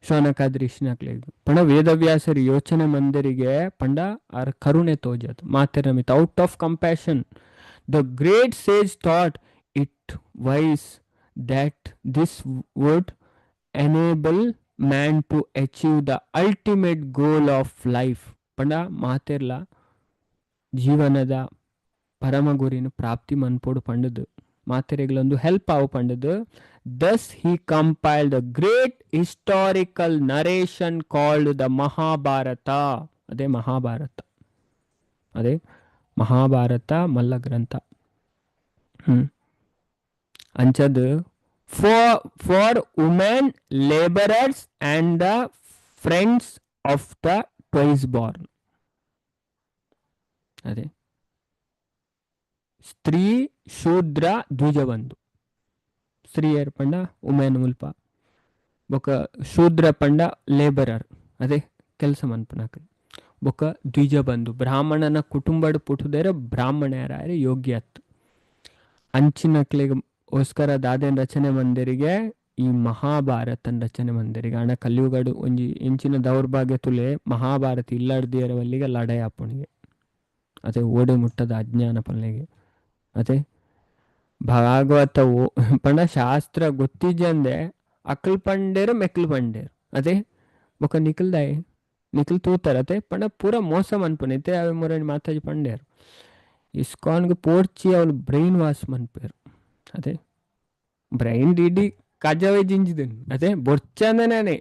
ಶೌನಕಾದ್ರಿಷ್ನಾಕ್ಲೆಗ್ ಪಂಡ ವೇದವ್ಯಾಸರಿ ಯೋಚನೆ ಮಂದಿರಿಗೆ ಪಂಡ ಆರ್ ಕರುಣೆ ತೋಜತ್ ಮಾತೆರ ಮಿತ್ out of compassion the great sage thought it wise that this would enable man to achieve the ultimate goal of life ಪಂಡ ಮಾತೆರ್ಲ ಜೀವನದ ಪರಮ ಗುರಿನ ಪ್ರಾಪ್ತಿ ಮನ್ಪೋಡು ಪಂಡದು ಮಾತೆರೆಗಳೊಂದು ಹೆಲ್ಪ್ ಆವು ಪಂಡದು thus he compiled the great historical narration called the Mahabharata. ಅದೇ ಮಹಾಭಾರತ ಮಲ್ಲ ಗ್ರಂಥ ಅಂಚದು for women labourers and the friends of the twice born. ಅದೇ ಸ್ತ್ರೀ ಶೂದ್ರ ದ್ವಿಜಬಂಧು. ಸ್ತ್ರೀಯರ್ ಪಂಡ ಉಮೆನ್ ಮುಲ್ಪ ಬೊಕ ಶೂದ್ರ ಪಂಡ ಲೇಬರರ್ ಅದೇ ಕೆಲಸ ಮನ್ಪನಾಕ ಬೊಕ ದ್ವಿಜಬಂಧು ಬ್ರಾಹ್ಮಣನ ಕುಟುಂಬಡ್ ಪುಟುದೇರ ಬ್ರಾಹ್ಮಣರ ಯೋಗ್ಯತ್ ಅಂಚಿನಕ್ಲೆಗ್ ಓಸ್ಕರ ದಾದೆನ್ ರಚನೆ ಮಂದಿರಿಗೆ ಈ ಮಹಾಭಾರತನ್ ರಚನೆ ಮಂದಿರಿಗೆ ಅಣ್ಣ ಕಲಿಯುಗಡು ಒಂಜಿ ಇಂಚಿನ ದೌರ್ಭಾಗ್ಯ ತುಲೆ ಮಹಾಭಾರತ ಇಲ್ಲಾಡ್ದಿಯರವಲ್ಲಿಗೆ ಲಡಾಯಿ ಆಪುಣಿಗೆ ಅದೇ ಓಡೆ ಮುಟ್ಟದ ಅಜ್ಞಾನ ಪಲ್ಲೆಗೆ ಅದೇ ಭಾಗವತ ಪಂಡ ಶಾಸ್ತ್ರ ಗೊತ್ತಿಜಂದೆ ಅಕಲ್ ಪಂಡೇರು ಮೆಕ್ಲ್ ಪಂಡೇರು ಅದೇ ಬೊಕ ನಿಖಿಲ್ ತೂತಾರ ಅದೇ ಪಂಡ ಪೂರ ಮೋಸ ಮನ್ಪನೈತೆ ಅವೆ ಮುರಣಿ ಮಾತಾಜಿ ಪಂಡೇರು ಇಸ್ಕಾನ್ಗೆ ಪೋಡ್ಚಿ ಅವ್ರು ಬ್ರೈನ್ ವಾಶ್ ಮನ್ಪೇರು ಅದೇ ಬ್ರೈನ್ ಡಿಡಿ ಕಜಾವೆ ಜಿಂಜಿದನು ಅದೇ ಬೊರ್ಚಂದನೇ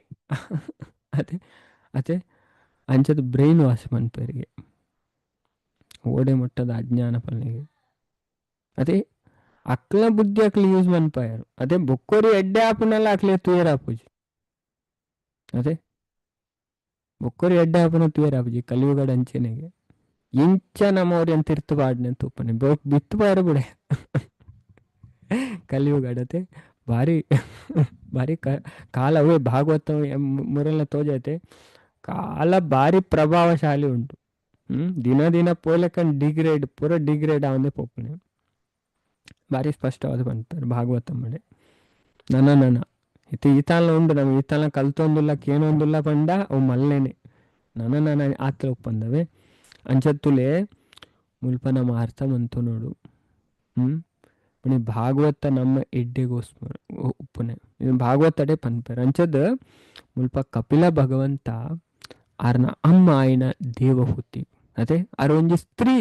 ಅದೇ ಅಂಚದ ಬ್ರೈನ್ ವಾಶ್ ಮನ್ಪೇರಿಗೆ ಓಡೆ ಮುಟ್ಟದ ಅಜ್ಞಾನ ಪಲ್ಲೆಗೆ ಅದೇ ಅಕ್ಲ ಬುದ್ಧಿ ಅಕ್ಲಿ ಯೂಸ್ ಮನ್ಪಾಯರು ಅದೇ ಬೊಕ್ಕೋರಿ ಎಡ್ಡೆ ಆಪುನಲ್ಲ ಅಕ್ಲೆ ತುಯರ್ ಆಪುಜಿ ಅದೇ ಬೊಕ್ಕೋರಿ ಎಡ್ಡೆ ಆಪುನ ತುಯರ್ ಆಪುಜಿ ಕಲಿಯುಗಡ ಅಂಚೆನೆಗೆ ಇಂಚ ನಮ್ಮವ್ರಿ ಅಂತ ಇರ್ತಬಾಡ್ನೆ ಅಂತ ಉಪ್ಪನೆ ಬಿತ್ತು ಬಾರ ಬಿಡೆ ಕಲಿಯುಗಡತೆ ಭಾರಿ ಭಾರಿ ಕಾಲವೇ ಭಾಗವತ ಮುರೆಲ್ಲ ತೋಜತೆ ಕಾಲ ಭಾರಿ ಪ್ರಭಾವಶಾಲಿ ಉಂಟು. ದಿನ ಪೋಲಕನ್ ಡಿಗ್ರೇಡ್ ಪೂರ ಡಿಗ್ರೇಡ್ ಆವಂದೆ ಪೋಪನೆ ಭಾರಿ ಸ್ಪಷ್ಟವಾದ ಬಂತಾರೆ ಭಾಗವತ ಮಡೆ ನನ್ನ ಈತಾಲ ಉಂಡು ನಮ್ಗೆ ಈತಾಲ ಕಲ್ತೊಂದುಲ್ಲ ಕೇನೊಂದುಲ್ಲ ಪಂಡ ಅವು ಮಲ್ಲೇನೆ ನನ್ನ ಆತ್ರ ಒಪ್ಪಂದವೆ ಅಂಚತ್ತುಲೆ ಮುಲ್ಪ ನಮ್ಮ ಅರ್ಥ ಬಂತು ನೋಡು. ಭಾಗವತ ನಮ್ಮ ಎಡ್ಡೆಗೋಸ್ಕರ ಉಪ್ಪುನೆ ಭಾಗವತಡೆ ಪನ್ಪೇರು ಅಂಚದ ಮುಲ್ಪ ಕಪಿಲ ಭಗವಂತ ಆರ್ನ ಅಮ್ಮ ಆಯ್ನ ದೇವಹೂತಿ ಅದೇ ಅರ ಒಂಜಿ ಸ್ತ್ರೀ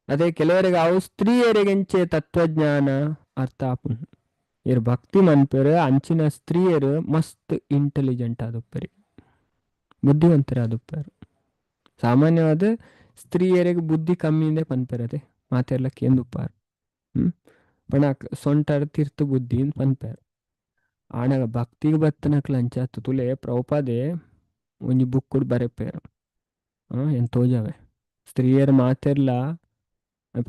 ಅದೇ ಕೆಲವರಿಗೆ ಅವು ಸ್ತ್ರೀಯರಿಗೆಂಚೆ ತತ್ವಜ್ಞಾನ ಅರ್ಥ ಆಪುನ್ ಇರ್ ಭಕ್ತಿ ಮನ್ಪೇರು ಅಂಚಿನ ಸ್ತ್ರೀಯರು ಮಸ್ತ್ ಇಂಟೆಲಿಜೆಂಟ್ ಆದುಪ್ಪರಿ ಬುದ್ಧಿವಂತರ ಆದುಪ್ಪರು. ಸಾಮಾನ್ಯವಾದ ಸ್ತ್ರೀಯರಿಗೆ ಬುದ್ಧಿ ಕಮ್ಮಿಯಿಂದ ಪನ್ಪೇರದೆ ಮಾತೆರ್ಲಕ್ಕೆ ಎಂದುಪ್ಪಾರು ಪಣ ಸೊಂಟರ ತೀರ್ಥ ಬುದ್ಧಿ ಪನ್ಪೇರು ಆಣಗ ಭಕ್ತಿಗೆ ಬತ್ತನಕ್ಲ ಅಂಚಾತು ತುಲೆ ಪ್ರಭುಪಾದೆ ಒಂಜಿ ಬುಕ್ ಕೂಡ ಬರೆಪೇರು ಎಂತೋಜವೆ ಸ್ತ್ರೀಯರ ಮಾತೆರ್ಲ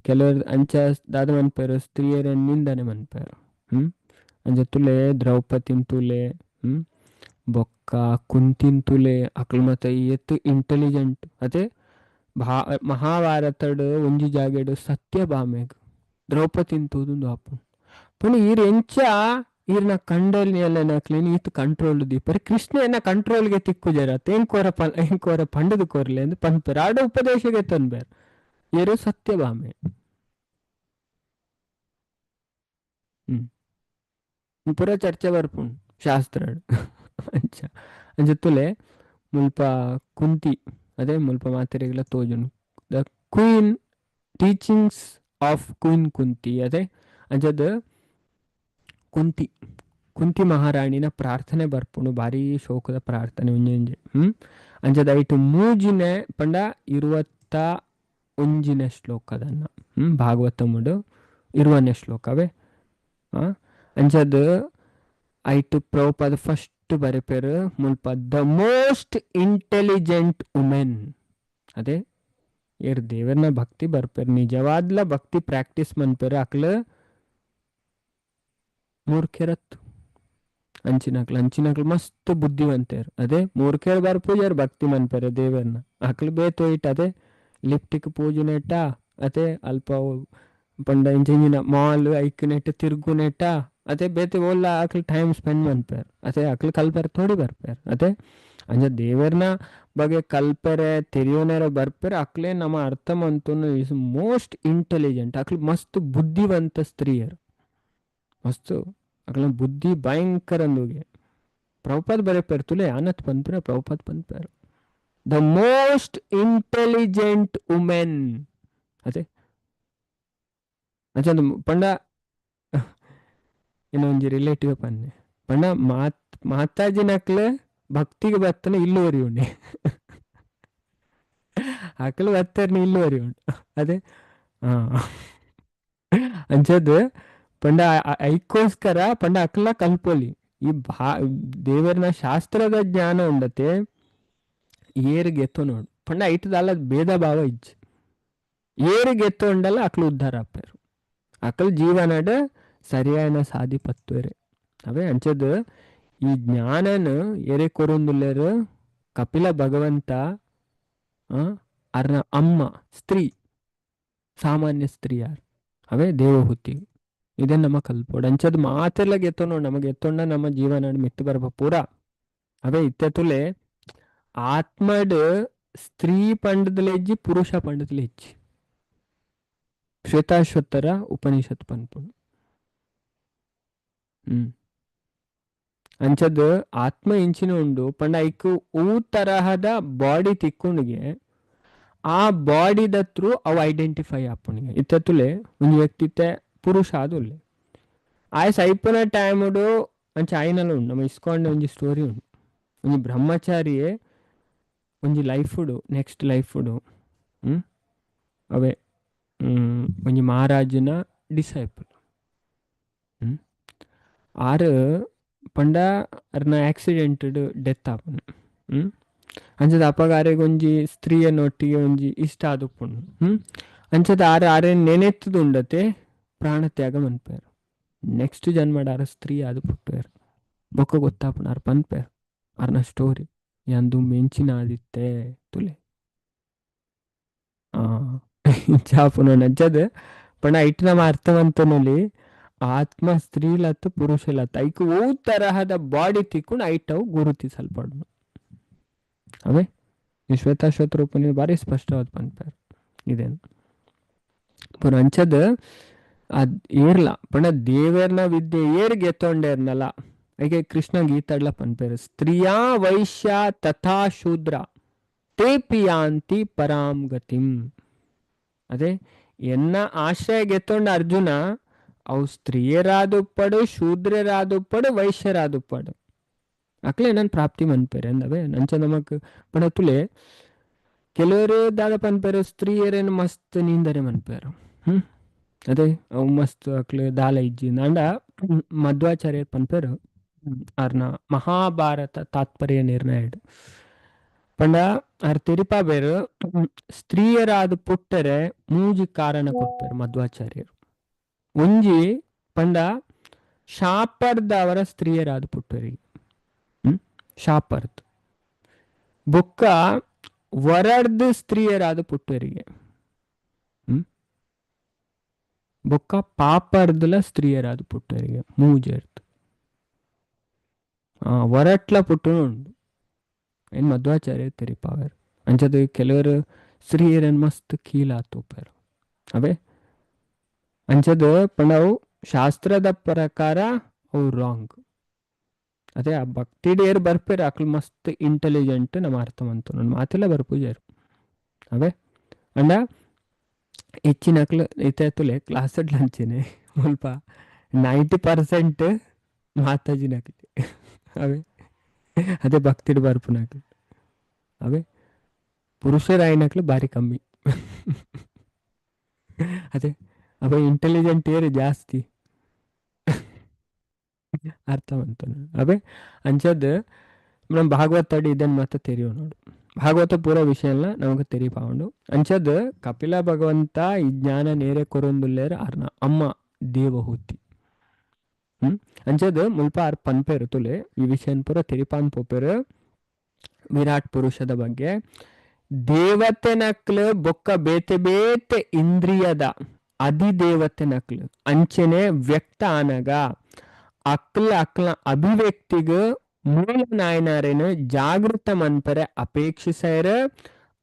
ಕೆಲವರು ಅಂಚ ದಾದ ಮನ್ಪೇರು ಸ್ತ್ರೀಯರ ನಿಂದನೆ ಮನ್ಪೇರು ಅಂಚ ತುಲೆ ದ್ರೌಪದಿನ್ ತುಲೆ ಬೊಕ್ಕ ಕುಂತಿನ್ ತುಲೆ ಅಕ್ಲ ಮತ್ತೆ ಎತ್ತು ಇಂಟೆಲಿಜೆಂಟ್ ಅದೇ ಮಹಾಭಾರತಡು ಒಂಜಿ ಜಾಗೆಡು ಸತ್ಯಭಾಮೆಗ್ ದ್ರೌಪದಿನ್ ತೂದು ಆಪು ಪುಣ ಈರ್ ಎಂಚ ಈರ್ನ ಕಂಡಲ್ಲಿ ಎಲ್ಲ ನಕ್ಲೇನಿ ಈತ್ ಕಂಟ್ರೋಲ್ ದೀಪರಿ ಕೃಷ್ಣ ಕಂಟ್ರೋಲ್ಗೆ ತಿಕ್ಕು ಜರತ್ ಹೆಂಕೋರ ಪಂಡದ ಕೋರ್ಲೆ ಎಂದು ಪನ್ಪೇರು ಆಡ ಉಪದೇಶಗೆ ತಂಬೇರು ಏರು ಸತ್ಯಭಾಮೆ ಪೂರ ಚರ್ಚೆ ಬರ್ಪುಂಡು ಶಾಸ್ತ್ರ ಅಂಚ ತುಲೆ ಮುಲ್ಪ ಕುಂತಿ ಅದೇ ಮುಲ್ಪ ಮಾತೆರೆಗಳ ತೋಜುನು the queen teachings of queen Kunti ಅದೇ ಅಂಚದ ಕುಂತಿ ಮಹಾರಾಣಿನ ಪ್ರಾರ್ಥನೆ ಬರ್ಪುಂಡು ಭಾರಿ ಶೋಕದ ಪ್ರಾರ್ಥನೆ ಒಂಜಿ ಅಂಚದ ಐಟು ಮೂಜಿನೆ ಪಂಡ 21 ಶ್ಲೋಕದನ್ನ ಭಾಗವತ ಮುಡು 20ನೇ ಶ್ಲೋಕವೇ ಅಂಚದ ಐಟು ಪ್ರಭುಪಾದ ಫಸ್ಟ್ ಇಟ್ಟು ಬರೆಪೇರು ಮುಲ್ಪ ದ ಮೋಸ್ಟ್ ಇಂಟೆಲಿಜೆಂಟ್ ವುಮೆನ್. ಅದೇ ಏರ್ ದೇವರನ್ನ ಭಕ್ತಿ ಬರ್ಪೇರು, ನಿಜವಾದ್ಲ ಭಕ್ತಿ ಪ್ರಾಕ್ಟೀಸ್ ಮನ್ಪೇರು ಅಕ್ಲು ಮೂರ್ಖೆರತ್ತು ಅಂಚಿನಕ್ಲು ಮಸ್ತ್ ಬುದ್ಧಿವಂತೇರು. ಅದೇ ಮೂರ್ಖೇರ್ ಬಾರ್ ಪೂಜಾರ್ ಭಕ್ತಿ ಮನ್ಪೇರು ದೇವರನ್ನ ಅಕ್ಲು ಬೇತೋಯಿಟ್ ಅದೇ ಲಿಫ್ಟಿಕ್ ಪೂಜೆನೆಟ್ಟ ಅದೇ ಅಲ್ಪ ಪಂಡ ಇಂಚಿನ ಮಾಲ್ ಐಕ್ನೆಟ್ ತಿರ್ಗುನೆಟ್ಟ ಅದೇ ಬೇತೆ ಓಲ್ಲ ಅಕ್ಲು ಟೈಮ್ ಸ್ಪೆಂಡ್ ಮನ್ಪೇರು. ಅದೇ ಅಕ್ಲು ಕಲ್ಪೇರು ಥೋಡಿ ಬರ್ಪೇರು. ಅದೇ ಅಂಜ ದೇವರನ್ನ ಬಗ್ಗೆ ಕಲ್ಪರೆ ತಿರಿಯೋನೇರ ಬರ್ಪೇರು ಅಕ್ಲೇ ನಮ್ಮ ಅರ್ಥ ಮಂತನು ಇಸ್ ಮೋಸ್ಟ್ ಇಂಟೆಲಿಜೆಂಟ್. ಅಕ್ಲು ಮಸ್ತ್ ಬುದ್ಧಿವಂತ ಸ್ತ್ರೀಯರು, ಮಸ್ತು ಅಕ್ಲ ಬುದ್ಧಿ ಭಯಂಕರ ಅಂದುಗೆ. ಪ್ರಭುಪಾದ್ ಬರೆಪೇರು ತುಲೆ ಆನತ್ ಪನ್ಪೇರು ಪ್ರಭುಪಾದ್ ಪನ್ಪೇರು ದ ಮೋಸ್ಟ್ ಇಂಟೆಲಿಜೆಂಟ್ ವುಮೆನ್. ಅದೇ ಅಂಚ ಪಂಡ ಇನ್ನೊಂಜಿ ರಿಲೇಟಿವ್ ಪನ್ನೆ ಪಂಡ ಮಾತಾಜಿ ನಕ್ಲೆ ಭಕ್ತಿಗೆ ಬತ್ತನ ಇಲ್ಲುವರಿ ಉಂಡೆ ಅಕ್ಲು ಬತ್ತರ್ನಿ ಇಲ್ಲುವರಿ ಉಂಡು. ಅದೇ ಅಂಚದು ಪಂಡ ಐಕೋಸ್ಕರ ಪಂಡ ಅಕ್ಲ ಕಲ್ಪೊಲಿ ಈ ದೇವರನ ಶಾಸ್ತ್ರದ ಜ್ಞಾನ ಉಂಡತೆ ಏರಿಗೆ ಎತ್ತೋ ನೋಡು ಪಂಡ ಐಟದಲ್ಲ ಭೇದ ಭಾವ ಇಜ್ಜಿ ಏರಿಗೆ ಎತ್ತೋ ಉಂಡಲ್ಲ ಅಕ್ಲು ಉದ್ಧಾರ ಆಪೇರು ಅಕ್ಲು ಜೀವನದ ಸರಿಯಾಯನ ಸಾಧಿ ಪತ್ತುವೆರೆ. ಅವೇ ಅಂಚದು ಈ ಜ್ಞಾನನು ಎರೆ ಕೊರೊಂದುಲ್ಲೇರು ಕಪಿಲ ಭಗವಂತ ಅರ್ನ ಅಮ್ಮ ಸ್ತ್ರೀ ಸಾಮಾನ್ಯ ಸ್ತ್ರೀ ಯಾರು ಅವೇ ದೇವಹೂತಿ ಇದನ್ನ ನಮ್ಮ ಕಲ್ಪೋಡು ಅಂಚದು ಮಾತೆಲ್ಲ ಗೆತ್ತೋ ನೋಡು ನಮಗೆ ಎತ್ತೊಂಡ ನಮ್ಮ ಜೀವನ ಮಿತ್ತು ಬರಬ ಪೂರ. ಅವೇ ಇತ್ತೆತುಲೆ ಆತ್ಮಡ್ ಸ್ತ್ರೀ ಪಂಡದಲ್ಲಿ ಹೆಜ್ಜಿ ಪುರುಷ ಪಂಡದಲ್ಲಿ ಹೆಜ್ಜಿ ಶ್ವೇತಾಶ್ವತ್ತರ ಉಪನಿಷತ್ ಪನ್ಪುಣು. ಅಂಚದು ಆತ್ಮ ಇಂಚಿನ ಉಂಡು ಪಂಡ ಐಕು ಊ ತರಹದ ಬಾಡಿ ತಿಕ್ಕುಂಡಿಗೆ ಆ ಬಾಡಿದ ಥ್ರೂ ಅವು ಐಡೆಂಟಿಫೈ ಆಪುಣಿಗೆ. ಇತ್ತುಲೆ ಒಂದು ವ್ಯಕ್ತಿತೆ ಪುರುಷ ಆದುಲ್ಲೆ ಆಯ್ಸ್ ಐಪುನ ಟೈಮುಡು ಅಂಚ ಆಯ್ನಲ್ಲ ಉಂಡು ನಮ್ಮ ಇಸ್ಕೊಂಡ ಒಂಜಿ ಸ್ಟೋರಿ ಉಂಡು. ಒಂಜಿ ಬ್ರಹ್ಮಚಾರಿಯೇ ಒಂಜಿ ಲೈಫುಡು ನೆಕ್ಸ್ಟ್ ಲೈಫುಡು ಅವೇ ಒಂಜಿ ಮಹಾರಾಜನ ಡಿಸೈಪಲ್ ಆರು ಪಂಡ ಅರ್ನ ಆಕ್ಸಿಡೆಂಟಡ್ ಡೆತ್ ಆಪುಂಡು. ಅಂಚದ ಅಪಗಾರೆಗೆ ಒಂಜಿ ಸ್ತ್ರೀಯನೊಟ್ಟಿಗೆ ಒಂಜಿ ಇಷ್ಟ ಆದುಪ್ಪುಂಡು. ಅಂಚದ ಆರೆ ನೆನೆತ್ತದು ಉಂಡತೆ ಪ್ರಾಣತ್ಯಾಗ ಮನ್ಪೇರು. ನೆಕ್ಸ್ಟ್ ಜನ್ಮಡ ಆರ ಸ್ತ್ರೀ ಆದು ಪುಟ್ಟೇರು ಬೊಕ್ಕ ಗೊತ್ತಾಪುಣ ಆರು ಪನ್ಪೇರು ಅರ್ನ ಸ್ಟೋರಿ ಎಂದು ಮೆಂಚಿನ ಆದಿತ್ತೆ ತುಲೆ ಚಾಪುನ ನಜ್ಜದ ಪಂಡ ಐಟ್ ನಮ್ಮ ಅರ್ಥವಂತನಲ್ಲಿ ಆತ್ಮ ಸ್ತ್ರೀಲತ್ತು ಪುರುಷಲತ್ತು ಐಕು ಓ ತರಹದ ಬಾಡಿ ತಿಕ್ಕೊಂಡು ಐಟವು ಗುರುತಿಸಲ್ಪಡ್ನು. ಅವೇ ಈ ಶ್ವೇತಾಶ್ವತ್ರ ಉಪನಿಷತ್ ಬಾರಿ ಸ್ಪಷ್ಟವಾದ ಪನ್ಪೇರು ಇದೇನು ಪುರ ಅಂಚದ ಅದ್ ಏರ್ಲ ಪಂಡ ದೇವೇರ್ನ ವಿದ್ಯೆ ಏರ್ಗೆ ಎತ್ತೊಂಡೇರ್ನಲ್ಲ ಐಕೆ ಕೃಷ್ಣ ಗೀತಾಡ್ಲ ಪನ್ಪೇರು ಸ್ತ್ರೀಯಾ ವೈಶ್ಯ ತಥಾ ಶೂದ್ರ ತೇಪಿಯಾಂತಿ ಪರಾಂ ಗತಿಂ. ಅದೇ ಎನ್ನ ಆಶ್ರಯ ಗೆತ್ತೊಂಡ ಅರ್ಜುನ ಅವು ಸ್ತ್ರೀಯರಾದುಪ್ಪಡು ಶೂದ್ರರಾದುಪ್ಪಡು ವೈಶ್ಯರಾದುಪ್ಪಡು ಅಕ್ಲೆ ನಾನು ಪ್ರಾಪ್ತಿ ಮನ್ಪೇರೆ ಅಂದವೇ ನಂಚ ನಮಕ್ ಪಂಡ ತುಲೆ ಕೆಲವರು ದಾದ ಪನ್ಪೇರು ಸ್ತ್ರೀಯರೇನು ಮಸ್ತ್ ನೀಂದರೆ ಮನ್ಪೇರು. ಅದೇ ಅವು ಮಸ್ತ್ ಅಕ್ಲೆ ದಾಲ ಇಜ್ಜಿ ನಂಡ ಮಧ್ವಾಚಾರ್ಯ ಪನ್ಪೇರು ಅರ್ನ ಮಹಾಭಾರತ ತಾತ್ಪರ್ಯ ನಿರ್ಣಯಡು ಪಂಡ ಅರ್ ತಿರುಪಾ ಬೇರು ಸ್ತ್ರೀಯರಾದ ಪುಟ್ಟರೆ ಮೂಜಿ ಕಾರಣ ಕೊಟ್ಪೇರು ಮಧ್ವಾಚಾರ್ಯರು. ಒಂಜಿ ಪಂಡ ಶಾಪರ್ದ ಅವರ ಸ್ತ್ರೀಯರಾದ ಪುಟ್ಟರಿಗೆ ಶಾಪರ್ದ್ ಬೊಕ್ಕ ವರರ್ದ ಸ್ತ್ರೀಯರಾದ ಪುಟ್ಟರಿಗೆ ಬೊಕ್ಕ ಪಾಪರ್ದಲ ಸ್ತ್ರೀಯರಾದ ಪುಟ್ಟರಿಗೆ ಮೂಜರ್ದು ವರಟ್ಲ ಪುಟ್ಟನು ಉಂಡು ಏನು ಮಧ್ವಾಚಾರ್ಯ ತಿರುಪಾವೇರು. ಅಂಚದು ಕೆಲವರು ಸ್ತ್ರೀಯರನ್ನು ಮಸ್ತ್ ಕೀಲಾತೋಪೇರು. ಅವೇ ಅಂಚದು ಪಂಡವು ಶಾಸ್ತ್ರದ ಪ್ರಕಾರ ಅವು ರಾಂಗ್. ಅದೇ ಆ ಭಕ್ತಿಡೇರು ಬರ್ಪೇರು ಅಕ್ಲು ಮಸ್ತ್ ಇಂಟೆಲಿಜೆಂಟ್ ನಮ್ಮ ಅರ್ಥವಂತು ನನ್ನ ಮಾತೆಲ್ಲ ಬರ್ಪೂಜಾರು. ಅವೇ ಅಂಡ ಹೆಚ್ಚಿನ ಅಕ್ಲು ಇತುಲೆ ಕ್ಲಾಸಡ್ ಲಂಚಿನೇ ಸ್ವಲ್ಪ 90% ಮಾತಾಜಿನಕ್ಲಿ ಅವೇ ಅದೇ ಭಕ್ತಿಡ್ ಬರ್ಪುನಕ್ಲಿ ಅವೇ ಪುರುಷರ ಆಯ್ನಕ್ಲು ಭಾರಿ ಕಮ್ಮಿ. ಅದೇ ಅವೇ ಇಂಟೆಲಿಜೆಂಟ್ ಏರು ಜಾಸ್ತಿ ಅರ್ಥವಂತ ಅವೇ ಅಂಚದ್ మనం భాగవతాడు ఇదని మాత తెలియ ఉన్నాడు భాగవత పూర విషయంలో నమకు తెలియపావుండు అంచద్ కపిల భగవంత ఈ జ్ఞాన నేరే కొరొందుల్లేరు అర్న అమ్మ ದೇವಹೂತಿ ಅಂಚದ್ ಮುಲ್ಪ ಆರ್ ಪನ್ಪೇರು ತುಲೆ ಈ ವಿಷಯನ್ ಪೂರ ತಿರಿಪಾನ್ ಪೋಪೇರು ವಿರಾಟ್ ಪುರುಷದ ಬಗ್ಗೆ ದೇವತೆ ನಕ್ಲು ಬೊಕ್ಕ ಬೇತೆ ಬೇತೆ ಇಂದ್ರಿಯದ ಅಧಿದೇವತೆ ನಕ್ಲು ಅಂಚೆನೆ ವ್ಯಕ್ತ ಆನಗ ಅಕ್ಲ ಅಭಿವ್ಯಕ್ತಿಗ ಮೂಲ ನಾಯನಾರೇನು ಜಾಗೃತ ಮನ್ಪರೆ ಅಪೇಕ್ಷಿಸರ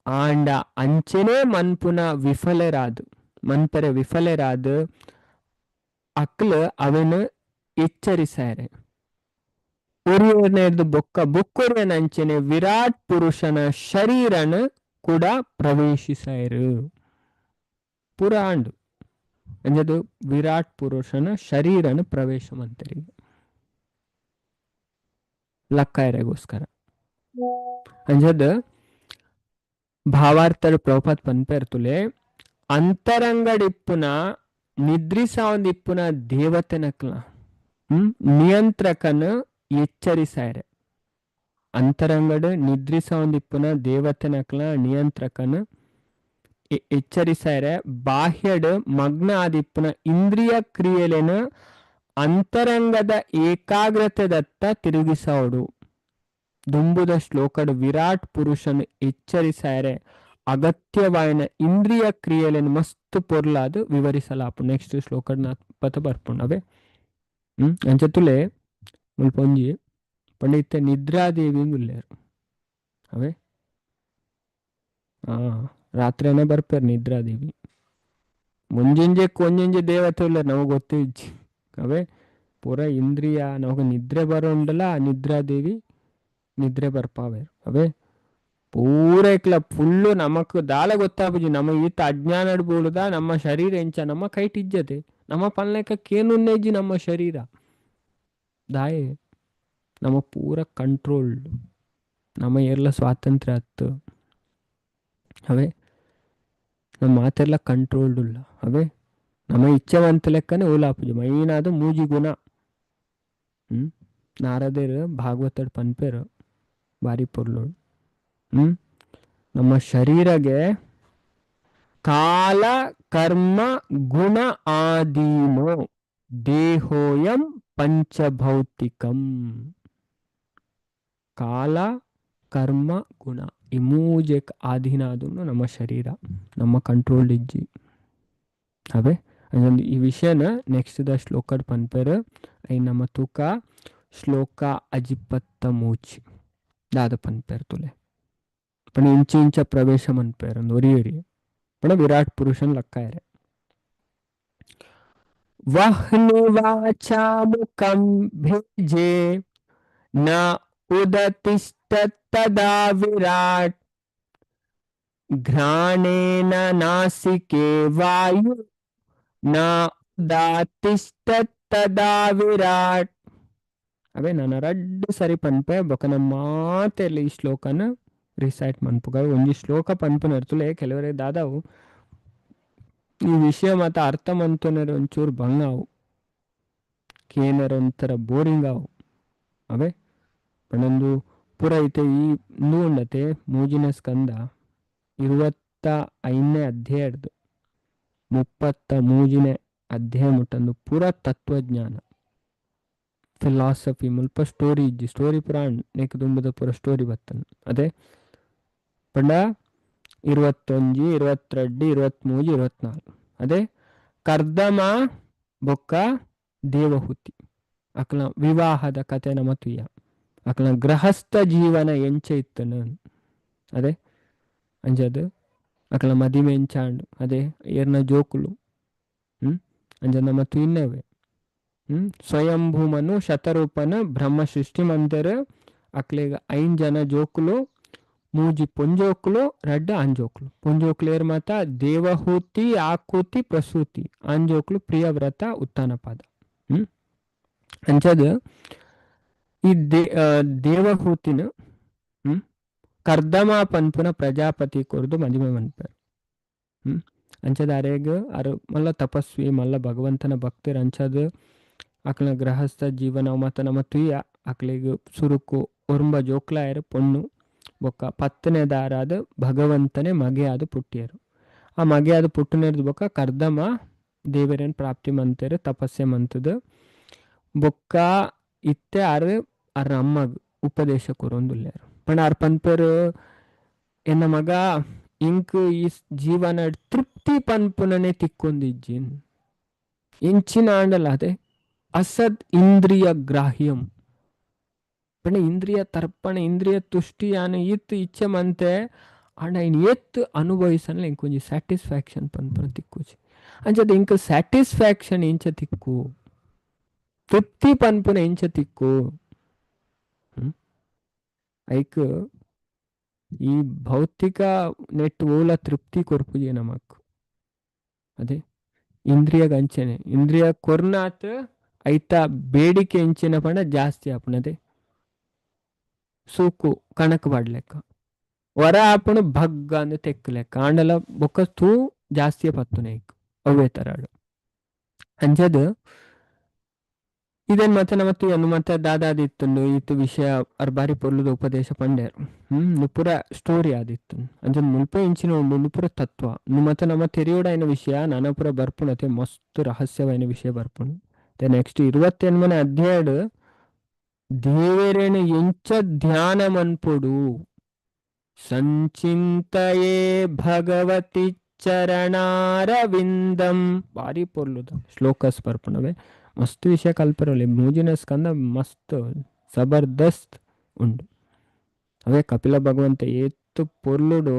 ಆಂಡ ಅಂಚೆನೆ ಮನ್ಪುನ ಮನ್ಪರೆ ವಿಫಲರಾದು ಅಕ್ಲು ಅವನು ಎಚ್ಚರಿಸಾರೆ ಒರಿಯರ್ನೇದು ಬೊಕ್ಕೊರಿಯನ ಅಂಚೆನೆ ವಿರಾಟ್ ಪುರುಷನ ಶರೀರನ ಕೂಡ ಪ್ರವೇಶಿಸಾರು ಪುರಾಂಡು ಅಂಜದು ವಿರಾಟ್ ಪುರುಷನ ಶರೀರನ ಪ್ರವೇಶ ಮಂತರಿ ಲಕ್ಕಾಯರೆಗೋಸ್ಕರ ಅಂಜದ್ ಭಾವಾರ್ಥರು ಪ್ರಭುಪಾದ್ ಪನ್ಪೇರ್ತುಲೆ ಅಂತರಂಗಡಿಪ್ಪುನ ನಿದ್ರಿಸಾವಂದಿಪ್ಪುನ ದೇವತೆನಕ್ಲ ನಿಯಂತ್ರಕನ ಎಚ್ಚರಿಸಾರೆ ಅಂತರಂಗಡ್ ನಿದ್ರಿಸಾವಂದಿಪ್ಪುನ ದೇವತೆನಕ್ಲ ನಿಯಂತ್ರಕನ ಎಚ್ಚರಿಸಾರೆ ಬಾಹ್ಯಡ್ ಮಗ್ನ ಆದಿಪ್ಪುನ ಇಂದ್ರಿಯ ಕ್ರಿಯೆಲೆನ ಅಂತರಂಗದ ಏಕಾಗ್ರತೆದತ್ತ ತಿರುಗಿಸೋಡು ದುಂಬುದ ಶ್ಲೋಕಡ್ ವಿರಾಟ್ ಪುರುಷನು ಎಚ್ಚರಿಸಾರೆ ಅಗತ್ಯವಾಯಿನ ಇಂದ್ರಿಯ ಕ್ರಿಯೆಲೆನು ಮಸ್ತ್ ಪೊರ್ಲಾದು ವಿವರಿಸಲಾಪು ನೆಕ್ಸ್ಟ್ ಶ್ಲೋಕಡ್ ಪತ ಬರ್ಪುಂಡವೆ ಅಂಚತುಲೆ ಮುಲ್ಪೊಂಜಿ ಪಂಡಿತ ನಿದ್ರಾದೇವಿ ಉಲ್ಲೇರು ಅವೇ ರಾತ್ರಿನೇ ಬರ್ಪೇರು ನಿದ್ರಾದೇವಿ ಮುಂಜಿಂಜೆ ಕೊಂಜಿಂಜೆ ದೇವತೆ ಉಲ್ಲೇರು ನಮಗೆ ಗೊತ್ತೇ ಇಜ್ಜಿ ಅವೇ ಪೂರ ಇಂದ್ರಿಯ ನಮಗೆ ನಿದ್ರೆ ಬರೋಂಡಲ್ಲ ಆ ನಿದ್ರಾದೇವಿ ನಿದ್ರೆ ಬರ್ಪಾವೇರು ಅವೇ ಪೂರ ಇಕ್ಲ ಫುಲ್ಲು ನಮಕ್ ದಾಲ ಗೊತ್ತಾಪುಜಿ ನಮ್ಮ ಈತ ಅಜ್ಞಾನ ಬೀಳುದ ನಮ್ಮ ಶರೀರ ಎಂಚ ನಮ್ಮ ಕೈಟ್ ಇಜ್ಜತೆ ನಮ್ಮ ಪಲ್ಲೆಕ್ಕೇನುನ್ನೇಜಿ ನಮ್ಮ ಶರೀರ ದಾಯೆ ನಮ್ಮ ಪೂರ ಕಂಟ್ರೋಲ್ಡ್ ನಮ್ಮ ಎಲ್ಲ ಸ್ವಾತಂತ್ರ್ಯ ಹತ್ತು ಅವೇ ನಮ್ಮ ಮಾತೆಲ್ಲ ಕಂಟ್ರೋಲ್ಡ್ ಇಲ್ಲ ಅವೇ ನಮ್ಮ ಇಚ್ಛೆವಂತ ಲೆಕ್ಕನೆ ಓಲಾಪುಜಿ ಮೈನಾದ ಮೂಜಿ ಗುಣ ನಾರದೇರು ಭಾಗವತಡ್ ಪನ್ಪೇರು ಬಾರಿ ಪೊರ್ಲೋಡು ನಮ್ಮ ಶರೀರಗೆ ಕಾಲ ಕರ್ಮ ಗುಣ ಆದೀನೋ ದೇಹೋಯಂ ಪಂಚಭೌತಿಕಂ ಕಾಲ ಕರ್ಮ ಗುಣ ಈ ಮೂಜೆಕ್ ಆಧೀನ ಆದನು ನಮ್ಮ ಶರೀರ ನಮ್ಮ ಕಂಟ್ರೋಲ್ ಇಜ್ಜಿ ಅವೇ ಈ ವಿಷಯನ ನೆಕ್ಸ್ಟ್ ದ ಶ್ಲೋಕಡ್ ಪನ್ಪೇರು ಐ ನಮ್ಮ ತೂಕ ಶ್ಲೋಕ ಅಜಿಪತ್ತ ಮೂಚಿ ದಾದ ಪನ್ಪೇರು ತುಲೆ पण इंच प्रवेशम अनपेर ಒರಿಯರಿ पण विराट पुरुषन लक्कायरे वह्नि वाचा मुखं भेजे न उदतिष्ठत्तदा विराट घ्राणेन नासिके वायु न उदातिष्ठत्तदा विराट अवे ನಾನು ರಡ್ಡು ಸರಿ ಪನ್ಪೆ ಬೊಕನ ಮಾತೆಲ್ಲ ಈ ಶ್ಲೋಕನ ರಿಸೈಟ್ ಮನ್ಪುಗ ಒಂಜಿ ಶ್ಲೋಕ ಪನ್ಪುನರ್ತುಲೆ ಕೆಲವರೇ ದಾದಾವು ಈ ವಿಷಯ ಮಾತ ಅರ್ಥ ಮಂತುನರ ಒಂಚೂರು ಭಂಗಾವು ಕೇನರ ಒಂಥರ ಬೋರಿಂಗ್ ಆವು ಅವೇ ಪಣಂದು ಪುರ ಐತೆ ಈ ಉಂಡತೆ ಮೂಜಿನ ಸ್ಕಂದ 25ನೇ ಅಧ್ಯಾಯದ್ದು 33ನೇ ಅಧ್ಯಾಯ ಮುಟ್ಟಂದು ಪುರ ತತ್ವಜ್ಞಾನ ಫಿಲಾಸಫಿ ಮುಲ್ಪ ಸ್ಟೋರಿ ಇಜ್ಜಿ ಸ್ಟೋರಿ ಪುರಾಣ ನೆಕ್ ದುಂಬದ ಪುರ ಸ್ಟೋರಿ ಬತ್ತನ್ ಅದೇ ಪಂಡ 21 22 23 24 ಅದೇ ಕರ್ದಮ ಬೊಕ್ಕ ದೇವಹೂತಿ ಅಕ್ಲ ವಿವಾಹದ ಕಥೆನ ಮತುಯ್ಯ ಅಕ್ಲ ಗೃಹಸ್ಥ ಜೀವನ ಎಂಚ ಇತ್ತನ ಅದೇ ಅಂಜದು ಅಕ್ಲ ಮದಿಮೆ ಎಂಚಾಂಡು ಅದೇ ಏರ್ನ ಜೋಕುಲು ಅಂಜದ ಮತ್ತು ಇನ್ನವೇ ಸ್ವಯಂಭೂಮನು ಶತರೂಪನ ಬ್ರಹ್ಮ ಸೃಷ್ಟಿ ಮಂದಿರ ಅಕ್ಲೆಗ 5 ಜನ ಜೋಕುಲು ಮೂಜಿ ಪೊಂಜೋಕ್ಲು ರಡ್ಡ ಅಂಜೋಕ್ಲು ಪೊಂಜೋಕ್ಲು ಏರ್ ಮಾತ ದೇವಹೂತಿ ಆಕೂತಿ ಪ್ರಸೂತಿ ಅಂಜೋಕ್ಲು ಪ್ರಿಯವ್ರತ ಉತ್ತಾನಪಾದ ಅಂಚದ ಈ ದೇವಹೂತಿನ ಕರ್ದಮ ಪನ್ಪುನ ಪ್ರಜಾಪತಿ ಕೊರ್ದು ಮದಿಮೆ ಮನ್ಪೇರು ಅಂಚದ ಅರೆಗ ಅರು ಮಲ್ಲ ತಪಸ್ವಿ ಮಲ್ಲ ಭಗವಂತನ ಭಕ್ತರು ಅಂಚದ ಅಕ್ಲ ಗೃಹಸ್ಥ ಜೀವನ ಮತ್ತು ನಮ್ಮ ತುಯ್ಯ ಅಕ್ಲಿಗೆ ಸುರುಕು ಒರ್ಂಬ ಜೋಕ್ಲಾಯರು ಪೊಣ್ಣು ಬೊಕ್ಕ 10ನೇ ದಾರಾದ ಭಗವಂತನೇ ಮಗೆ ಅದು ಪುಟ್ಟಿಯರು. ಆ ಮಗೆ ಅದು ಪುಟ್ಟನೇರ್ದು ಬೊಕ್ಕ ಕರ್ದಮ ದೇವರೇನು ಪ್ರಾಪ್ತಿ ಮಂತೇರು ತಪಸ್ಸೆ ಮಂತದ ಬೊಕ್ಕ ಇತ್ತೆ ಅರ ಅಮ್ಮಗ್ ಉಪದೇಶ ಕೊರೊಂದುಲ್ಲೇರು ಪಂಡ ಆರ್ ಪನ್ಪೇರು ಎನ್ನ ಮಗ ಇಂಕ್ ಈ ಜೀವನ ತೃಪ್ತಿ ಪನ್ಪುನನೆ ತಿಕ್ಕೊಂದಿಜ್ಜಿನ್ ಇಂಚಿನ ಆಂಡಲ್ಲ ಅದೇ ಅಸದ್ ಇಂದ್ರಿಯ ಗ್ರಾಹ್ಯಂ ಪಂಡ ಇಂದ್ರಿಯ ತರ್ಪಣ ಇಂದ್ರಿಯ ತುಷ್ಟಿ ಯಾನು ಇತ್ತು ಇಚ್ಛೆ ಮಂತೆ ಆಂಡ ಇನ್ ಎತ್ತು ಅನುಭವಿಸಲ್ಲ ಇಂಕೊಂಜಿ ಸ್ಯಾಟಿಸ್ಫ್ಯಾಕ್ಷನ್ ಪನ್ಪುನ ತಿಕ್ಕುಜಿ ಅಂಚದ ಇಂಕ ಸ್ಯಾಟಿಸ್ಫ್ಯಾಕ್ಷನ್ ಇಂಚ ತಿಕ್ಕು ತೃಪ್ತಿ ಪನ್ಪುನ ಇಂಚ ತಿಕ್ಕು ಐಕ್ ಈ ಭೌತಿಕ ನೆಟ್ ಓಲ ತೃಪ್ತಿ ಕೊರ್ಪುಜಿ ನಮಕ್ ಅದೇ ಇಂದ್ರಿಯ ಅಂಚನೆ ಇಂದ್ರಿಯ ಕೊರ್ನಾತ್ ಐತ ಬೇಡಿಕೆ ಎಂಚಿನ ಪಂಡ ಜಾಸ್ತಿ ಆಪುನದೆ ಸೂಕು ಕಣಕ್ ಬಡ್ಲೆಕ್ಕ ವರ ಆಪುಣ ಭಗ್ಗ ಅಂದ್ ತೆಕ್ ಲೆಕ್ಕ ಆಂಡಲ ಬೊಕ್ಕ ತೂ ಜಾಸ್ತಿಯ ಪತ್ತುನೆ ಐಕ್ ಅವೇ ತರಾಡು ಅಂಚದ ಇದೇನ್ ಮತ್ತೆ ನಮ್ಮತ್ತು ಅನ್ನು ಮತ್ತೆ ದಾದಾದಿತ್ತುಂಡು ಇತ್ತು ವಿಷಯ ಅರ್ ಬಾರಿ ಪೊರ್ಲುದ ಉಪದೇಶ ಪಂಡೇರು ನುಪುರ ಸ್ಟೋರಿ ಆದಿತ್ತು ಅಂಚನ್ ಮುಲ್ಪ ಇಂಚಿನ ಉಂಡು ನುಪುರ ತತ್ವ ಮತ್ತೆ ನಮ್ಮ ತೆರಿಯೋಡೈನ ವಿಷಯ ನನಪುರ ಬರ್ಪುಣತೆ ಮಸ್ತ್ ರಹಸ್ಯವೈನ ವಿಷಯ ಬರ್ಪುಣು ನೆಕ್ಸ್ಟ್ 28ನೇ ಅಧ್ಯಾಯಡ್ ದೇವರೇನು ಎಂಚ ಧ್ಯಾನ ಮನ್ಪೊಡು ಸಂಚಿಂತಯೇ ಭಗವತಿ ಚರಣಾರವಿಂದಂ ಬಾರಿ ಪೊರ್ಲುದ ಶ್ಲೋಕಸ್ ಬರ್ಪುಣವೆ ಮಸ್ತ್ ವಿಷಯ ಕಲ್ಪರಲಿ ಮೂಜಿನ ಸ್ಕಂದ ಮಸ್ತ್ ಜಬರ್ದಸ್ತ್ ಉಂಡು ಅವೇ ಕಪಿಲ ಭಗವಂತ ಏತ್ತು ಪೊರ್ಲುಡು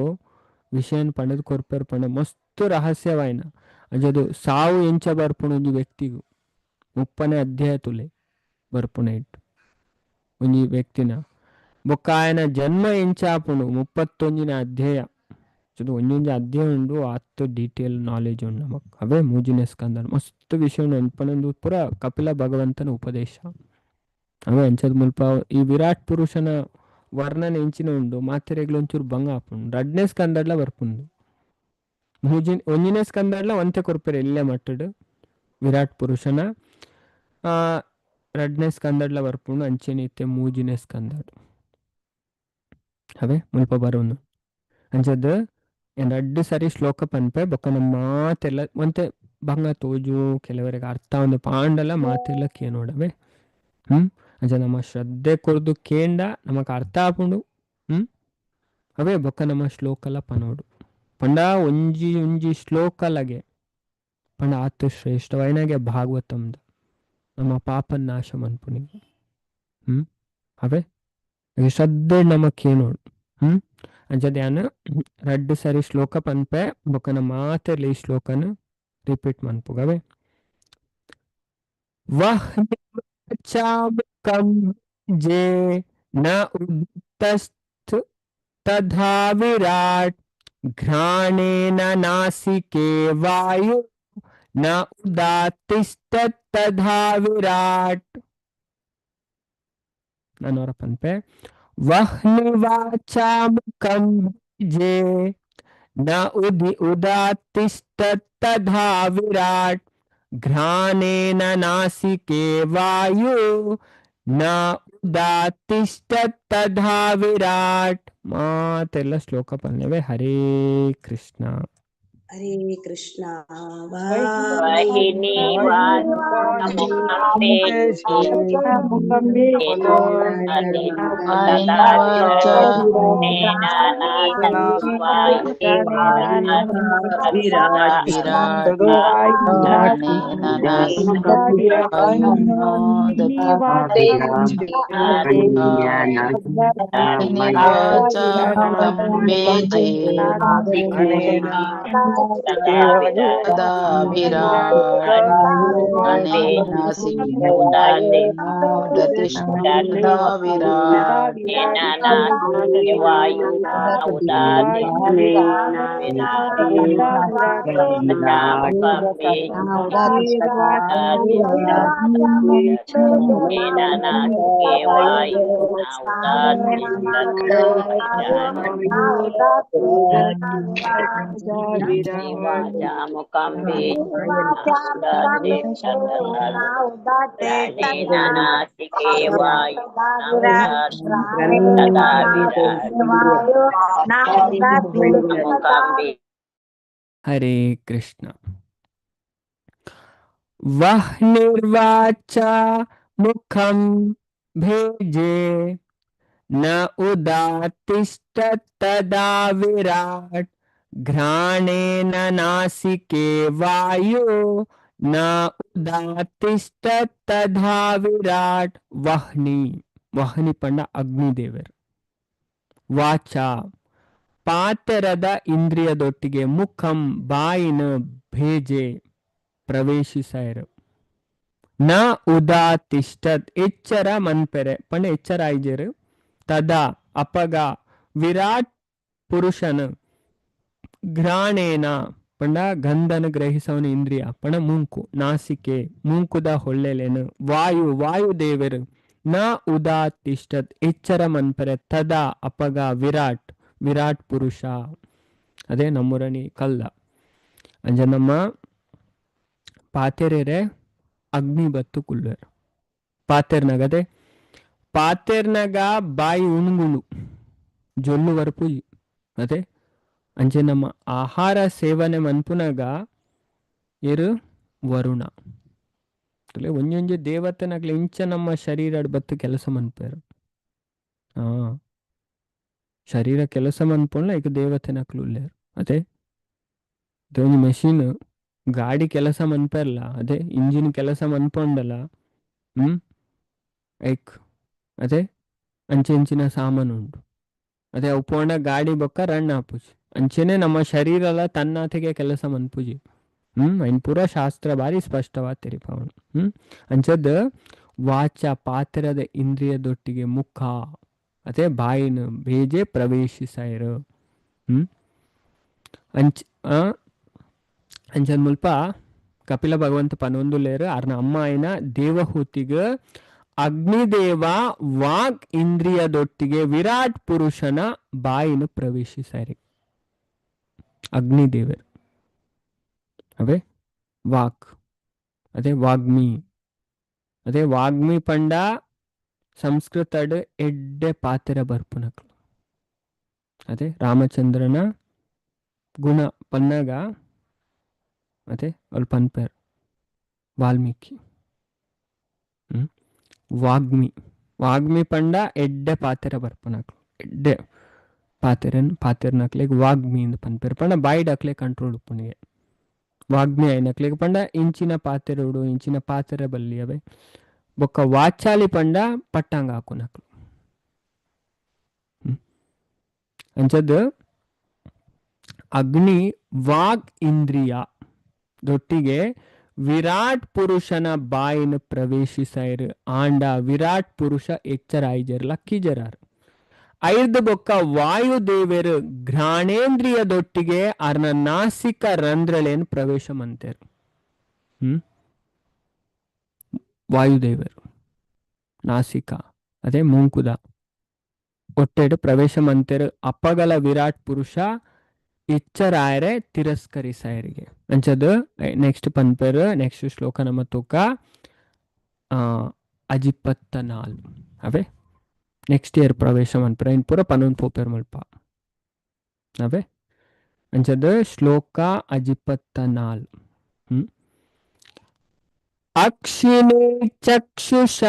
ವಿಷಯನ್ ಪಂಡದ್ ಕೊರ್ಪರ್ ಪಂಡ ಮಸ್ತ್ ರಹಸ್ಯವಾಯ್ನ ಅಂಜದು ಸಾವು ಎಂಚ ಬರ್ಪುಣ ಒಂಜಿ ವ್ಯಕ್ತಿಗು 30ನೇ ಅಧ್ಯಾಯ ತುಲೆ ಬರ್ಪುಣ ಇಟ್ಟು ಒಂಜಿ ವ್ಯಕ್ತಿನ ಬೊಕ್ಕ ಆಯನ ಜನ್ಮ ಎಂಚಾಪುಣು 31ನೇ ಅಧ್ಯಾಯ ಒಂಜೊಂಜಿ ಅಧ್ಯಾಯ ಉಂಡು ಆತ್ತು ಡೀಟೇಲ್ ನಾಲೆಜ್ ಉಂಡು ನಮಕ್ ಅವೇ ಮೂಜಿನ ಸ್ಕಂದ ಮಸ್ತ್ ವಿಷಯ ನೆನ್ಪನೊಂದು ಪೂರ ಕಪಿಲ ಭಗವಂತನ ಉಪದೇಶ ಅವೇ ಅಂಚದ ಮುಲ್ಪ ಈ ವಿರಾಟ್ ಪುರುಷನ ವರ್ಣನೆ ಎಂಚಿನ ಉಂಡು ಮಾತೆರೆಗ್ಲು ಒಂಚೂರು ಭಂಗ ಆಪುಂಡು 2ನೇ ಸ್ಕಂದಡ್ಲ ಬರ್ಪುಂಡು ಒಂಜಿನೇ ಸ್ಕಂದಡ್ಲ ಒಂತೆ ಕೊರ್ಪೆರೆ ಇಲ್ಲೇ ಮಟ್ಟಡು ವಿರಾಟ್ ಪುರುಷನ 2ನೇ ಸ್ಕಂದಡ್ಲ ಬರ್ಪುಂಡು ಅಂಚೆನೆ ಇತ್ತೆ ಮೂಜಿನೇ ಸ್ಕಂದಡ್ ಅವೇ ಮುಲ್ಪ ಬರೋನು ಅಂಚದ 2 ಸರಿ ಶ್ಲೋಕ ಪನ್ಪೆ ಬೊಕ್ಕ ನಮ್ಮ ಮಾತೆಲ್ಲ ಒಂತೆ ಭಂಗ ತೋಜು ಕೆಲವರಿಗೆ ಅರ್ಥ ಒಂದು ಪಾಂಡಲ ಮಾತೆಲ್ಲ ಕೇನೋಡವೆ ಅಂಚ ನಮ್ಮ ಶ್ರದ್ಧೆ ಕೊರ್ದು ಕೇಂಡ ನಮಕ್ ಅರ್ಥ ಆಪುಂಡು ಅವೇ ಬೊಕ್ಕ ನಮ್ಮ ಶ್ಲೋಕಲ ಪನೋಡು ಪಂಡ ಒಂಜಿ ಶ್ಲೋಕಲಗೆ ಪಂಡ ಆತು ಶ್ರೇಷ್ಠವೈನಗೆ ಭಾಗವತಂದ ನಮ್ಮ ಪಾಪನ್ ನಾಶ ಮನ್ಪುನಿಗೆ ಅವೇ ಶ್ರದ್ಧೆ ನಮಕ್ಕೇನೋಡು ಅಂಚದ ಯಾನು 2 ಸರಿ ಶ್ಲೋಕ ಪನ್ಪೆ ಬೊಕ್ಕನ ಮಾತೆಲ್ಲ ಈ ಶ್ಲೋಕನ ರಿಪೀಟ್ ಮನ್ಪುಗವೆ ವಾಚಾಮುಕಂ ಜೇ ನ ಉದಿತಸ್ತು ತಥಾ ವಿರಾಟ್ ಘ್ರಾಣೇನ ನಾಸಿಕೆ ವಾಯು ನ ಉದಾತಿಷ್ಠತ್ ತಥಾ ವಿರಾಟ್ ನಾನವರ ಪನ್ಪೆ ವಹ್ನಿವಾಚಾಮುಕಂ ಜೇ ನ ಉದಾತಿಷ್ಠತ್ ತಥಾ ವಿರಾಟ್ ಘ್ರಾಣೇನ ನಾಸಿಕೆ ವಾಯು ನ ಉದಾತಿಷ್ಠತ್ ತಥಾ ವಿರಾಟ್ ಮಾತೆಲ್ಲ ಶ್ಲೋಕ ಪನ್ನೆವೆ ಹರೇ ಕೃಷ್ಣ ಹರೇ ಕೃಷ್ಣ ವಾಹಿನಿ ತದಾ ವಿರಾಟ್ ಅನೇನ ಸಿಂಹೋದತಿಷ್ಠತಾ ವಿರಾಟ್ ವಾಯು जीवाचामुकाम्बे प्राणेन नासिके वायु विराट तदा विराट वायु मुकाम्बे हरे कृष्ण। वह निर्वाचा मुखम भेजे न उदातिष्ठत् तदा विराट घ्राणेन नासिके वायु न उदातिष्ठत् तथा विराट। वह्नि ವಹ್ನಿ ಪಂಡ ಅಗ್ನಿದೇವರು. ವಾಚ ಪಾತೆರದ ಇಂದ್ರಿಯದೊಟ್ಟಿಗೆ ಮುಖಂ ಬಾಯಿನ ಭೇಜೆ ಪ್ರವೇಶಿಸಾಯರು. ನ ಉದಾತಿಷ್ಠತ್ ಎಚ್ಚರ ಮನ್ಪೆರೆ ಪಂಡ ಎಚ್ಚರ ಆಯ್ಜರು. ತದಾ ಅಪಗ ವಿರಾಟ್ ಪುರುಷನ ಘ್ರಾಣೇನ ಪಂಡ ಗಂಧನ ಗ್ರಹಿಸವನ ಇಂದ್ರಿಯ ಪಂಡ ಮುಂಕು ನಾಸಿಕೆ ಮುಂಕುದ ಹೊಳ್ಳೆಲೆನು ವಾಯು ವಾಯುದೇವರು ನ ಉದಾತಿಷ್ಠತ್ ಎಚ್ಚರ ಮನ್ಪರೆ ತದಾ ಅಪಗ ವಿರಾಟ್ ವಿರಾಟ್ ಪುರುಷ ಅದೇ ನಮ್ಮೂರನಿ ಕಲ್ಲ ಅಂಜ ನಮ್ಮ ಪಾತೆರೆ ಅಗ್ನಿ ಬತ್ತು ಕುಲ್ಲರ್ ಪಾತೆರ್ನಾಗ ಅದೇ ಪಾತೆರ್ನಾಗ ಬಾಯಿ ಉಣ್ಗುಳು ಜೊಲ್ಲು ವರಪುಜಿ ಅದೇ ಅಂಚೆ ನಮ್ಮ ಆಹಾರ ಸೇವನೆ ಮನ್ಪುನಾಗ ಇರು ವರುಣ ಒಂಜೊಂಜಿ ದೇವತೆನಾಗ್ಲಿ ಇಂಚ ನಮ್ಮ ಶರೀರ ಬತ್ತು ಕೆಲಸ ಮನ್ಪೇರು. ಶರೀರ ಕೆಲಸ ಮನ್ಪೊಂಡ್ಲ ಈಗ ದೇವತೆನಕ್ಲು ಉಲ್ಲೇರು. ಅದೇ ಒಂದು ಮೆಷಿನ್ ಗಾಡಿ ಕೆಲಸ ಮನ್ಪೇರ್ಲ ಅದೇ ಇಂಜಿನ್ ಕೆಲಸ ಮನ್ಪೊಂಡಲ್ಲ ಐಕ್ ಅದೇ ಅಂಚೆ ಇಂಚಿನ ಸಾಮಾನು ಉಂಟು ಅದೇ ಉಪೋಂಡ ಗಾಡಿ ಬೊಕ್ಕ ರಣ್ಣ ಹಾಪುಜಿ ಅಂಚೆನೆ ನಮ್ಮ ಶರೀರ ಎಲ್ಲ ತನ್ನಾತಿಗೆ ಕೆಲಸ ಮನ್ಪುಜಿ. ಐನ್ ಪೂರ ಶಾಸ್ತ್ರ ಬಾರಿ ಸ್ಪಷ್ಟವಾದ ತೆರಿಪವನು. ಅಂಚದ ವಾಚ ಪಾತ್ರದ ಇಂದ್ರಿಯದೊಟ್ಟಿಗೆ ಮುಖ ಅದೇ ಬಾಯಿನ ಬೇಜೆ ಪ್ರವೇಶಿಸಾಯರು. ಅಂಚದ ಮುಲ್ಪ ಕಪಿಲ ಭಗವಂತ ಪನೊಂದುಲೇರು ಅರ್ನ ಅಮ್ಮ ಆಯ್ನ ದೇವಹೂತಿಗ ಅಗ್ನಿದೇವ ವಾಕ್ ಇಂದ್ರಿಯದೊಟ್ಟಿಗೆ ವಿರಾಟ್ ಪುರುಷನ ಬಾಯಿನ ಪ್ರವೇಶಿಸಾರಿ. ಅಗ್ನಿದೇವರು ಅವೇ ವಾಕ್ ಅದೇ ವಾಗ್ಮಿ ಅದೇ ವಾಗ್ಮಿ ಪಂಡ ಸಂಸ್ಕೃತಡ್ ಎಡ್ಡೆ ಪಾತೆರ ಬರ್ಪುನಕ್ಲು ಅದೇ ರಾಮಚಂದ್ರನ ಗುಣ ಪನ್ನಗ ಅದೇ ಅಲ್ಲಿ ಪನ್ಪೇರ್ ವಾಲ್ಮೀಕಿ. ವಾಗ್ಮಿ ವಾಗ್ಮಿ ಪಂಡ ಎಡ್ಡೆ ಪಾತೆರ ಬರ್ಪುನಕ್ಲು ಎಡ್ಡೆ ಪಾತೆರ್ನಕ್ಲೆಗ್ ವಾಗ್ಮಿ ಇಂದ ಪನ್ಪೇರ್ ಪಂಡ ಬಾಯಿಡಕ್ಲೆ ಕಂಟ್ರೋಲ್ ಉಪ್ಪುನಿಗೆ ವಾಗ್ಮಿ అయినಕ್ಲೆಗ್ ಪಂಡ ಇಂಚಿನ ಪಾತೆರೋಡು ಇಂಚಿನ ಪಾತೆರ ಬಲ್ಲಿ ಅವೇ ಬೊಕ್ಕ ವಾಚಾಲಿ ಪಂಡ ಪಟ್ಟಂಗ ಹಾಕುನಕ್ಲು. ಅಂಚದ್ ಅಗ್ನಿ ವಾಗ್ ಇಂದ್ರಿಯ ದೊಟ್ಟಿಗೆ ವಿರಾಟ್ ಪುರುಷನ ಬಾಯಿನ ಪ್ರವೇಶಿಸಾಯರು ಆಂಡ ವಿರಾಟ್ ಪುರುಷ ಎಚ್ಚರ ಆಯ್ಜರ್ ಲಕ್ಕಿಜರಾರು. ಐದು ಬೊಕ್ಕ ವಾಯುದೇವರು ಘ್ರಾಣೇಂದ್ರಿಯದೊಟ್ಟಿಗೆ ಅರ್ನ ನಾಸಿಕ ರಂಧ್ರಳೇನು ಪ್ರವೇಶ ಮಂತೇರು. ವಾಯುದೇವರು ನಾಸಿಕ ಅದೇ ಮುಂಕುದ ಒಟ್ಟೆಡು ಪ್ರವೇಶ ಮಂತೇರು. ಅಪ್ಪಗಲ ವಿರಾಟ್ ಪುರುಷ ಎಚ್ಚರಾಯರೆ ತಿರಸ್ಕರಿಸಾಯರಿಗೆ ಅಂಚದು ನೆಕ್ಸ್ಟ್ ಪನ್ಪೇರು ನೆಕ್ಸ್ಟ್ ಶ್ಲೋಕ ನಮ್ಮ ತೂಕ ಅಜಿಪತ್ತ 4 ಅವೇ ನೆಕ್ಸ್ಟ್ ಇಯರ್ ಪ್ರವೇಶ ಮನ್ಪೇರ ಇನ್ ಪೂರ ಪನ್ನೊಂದು ಪೋಪೇರ್ ಮಲ್ಪ ಅವೇ ಅಂಚದು ಶ್ಲೋಕ ಅಜಿಪತ್ತ 4. ಅಕ್ಷಿಣಿ ಚಕ್ಷುಷ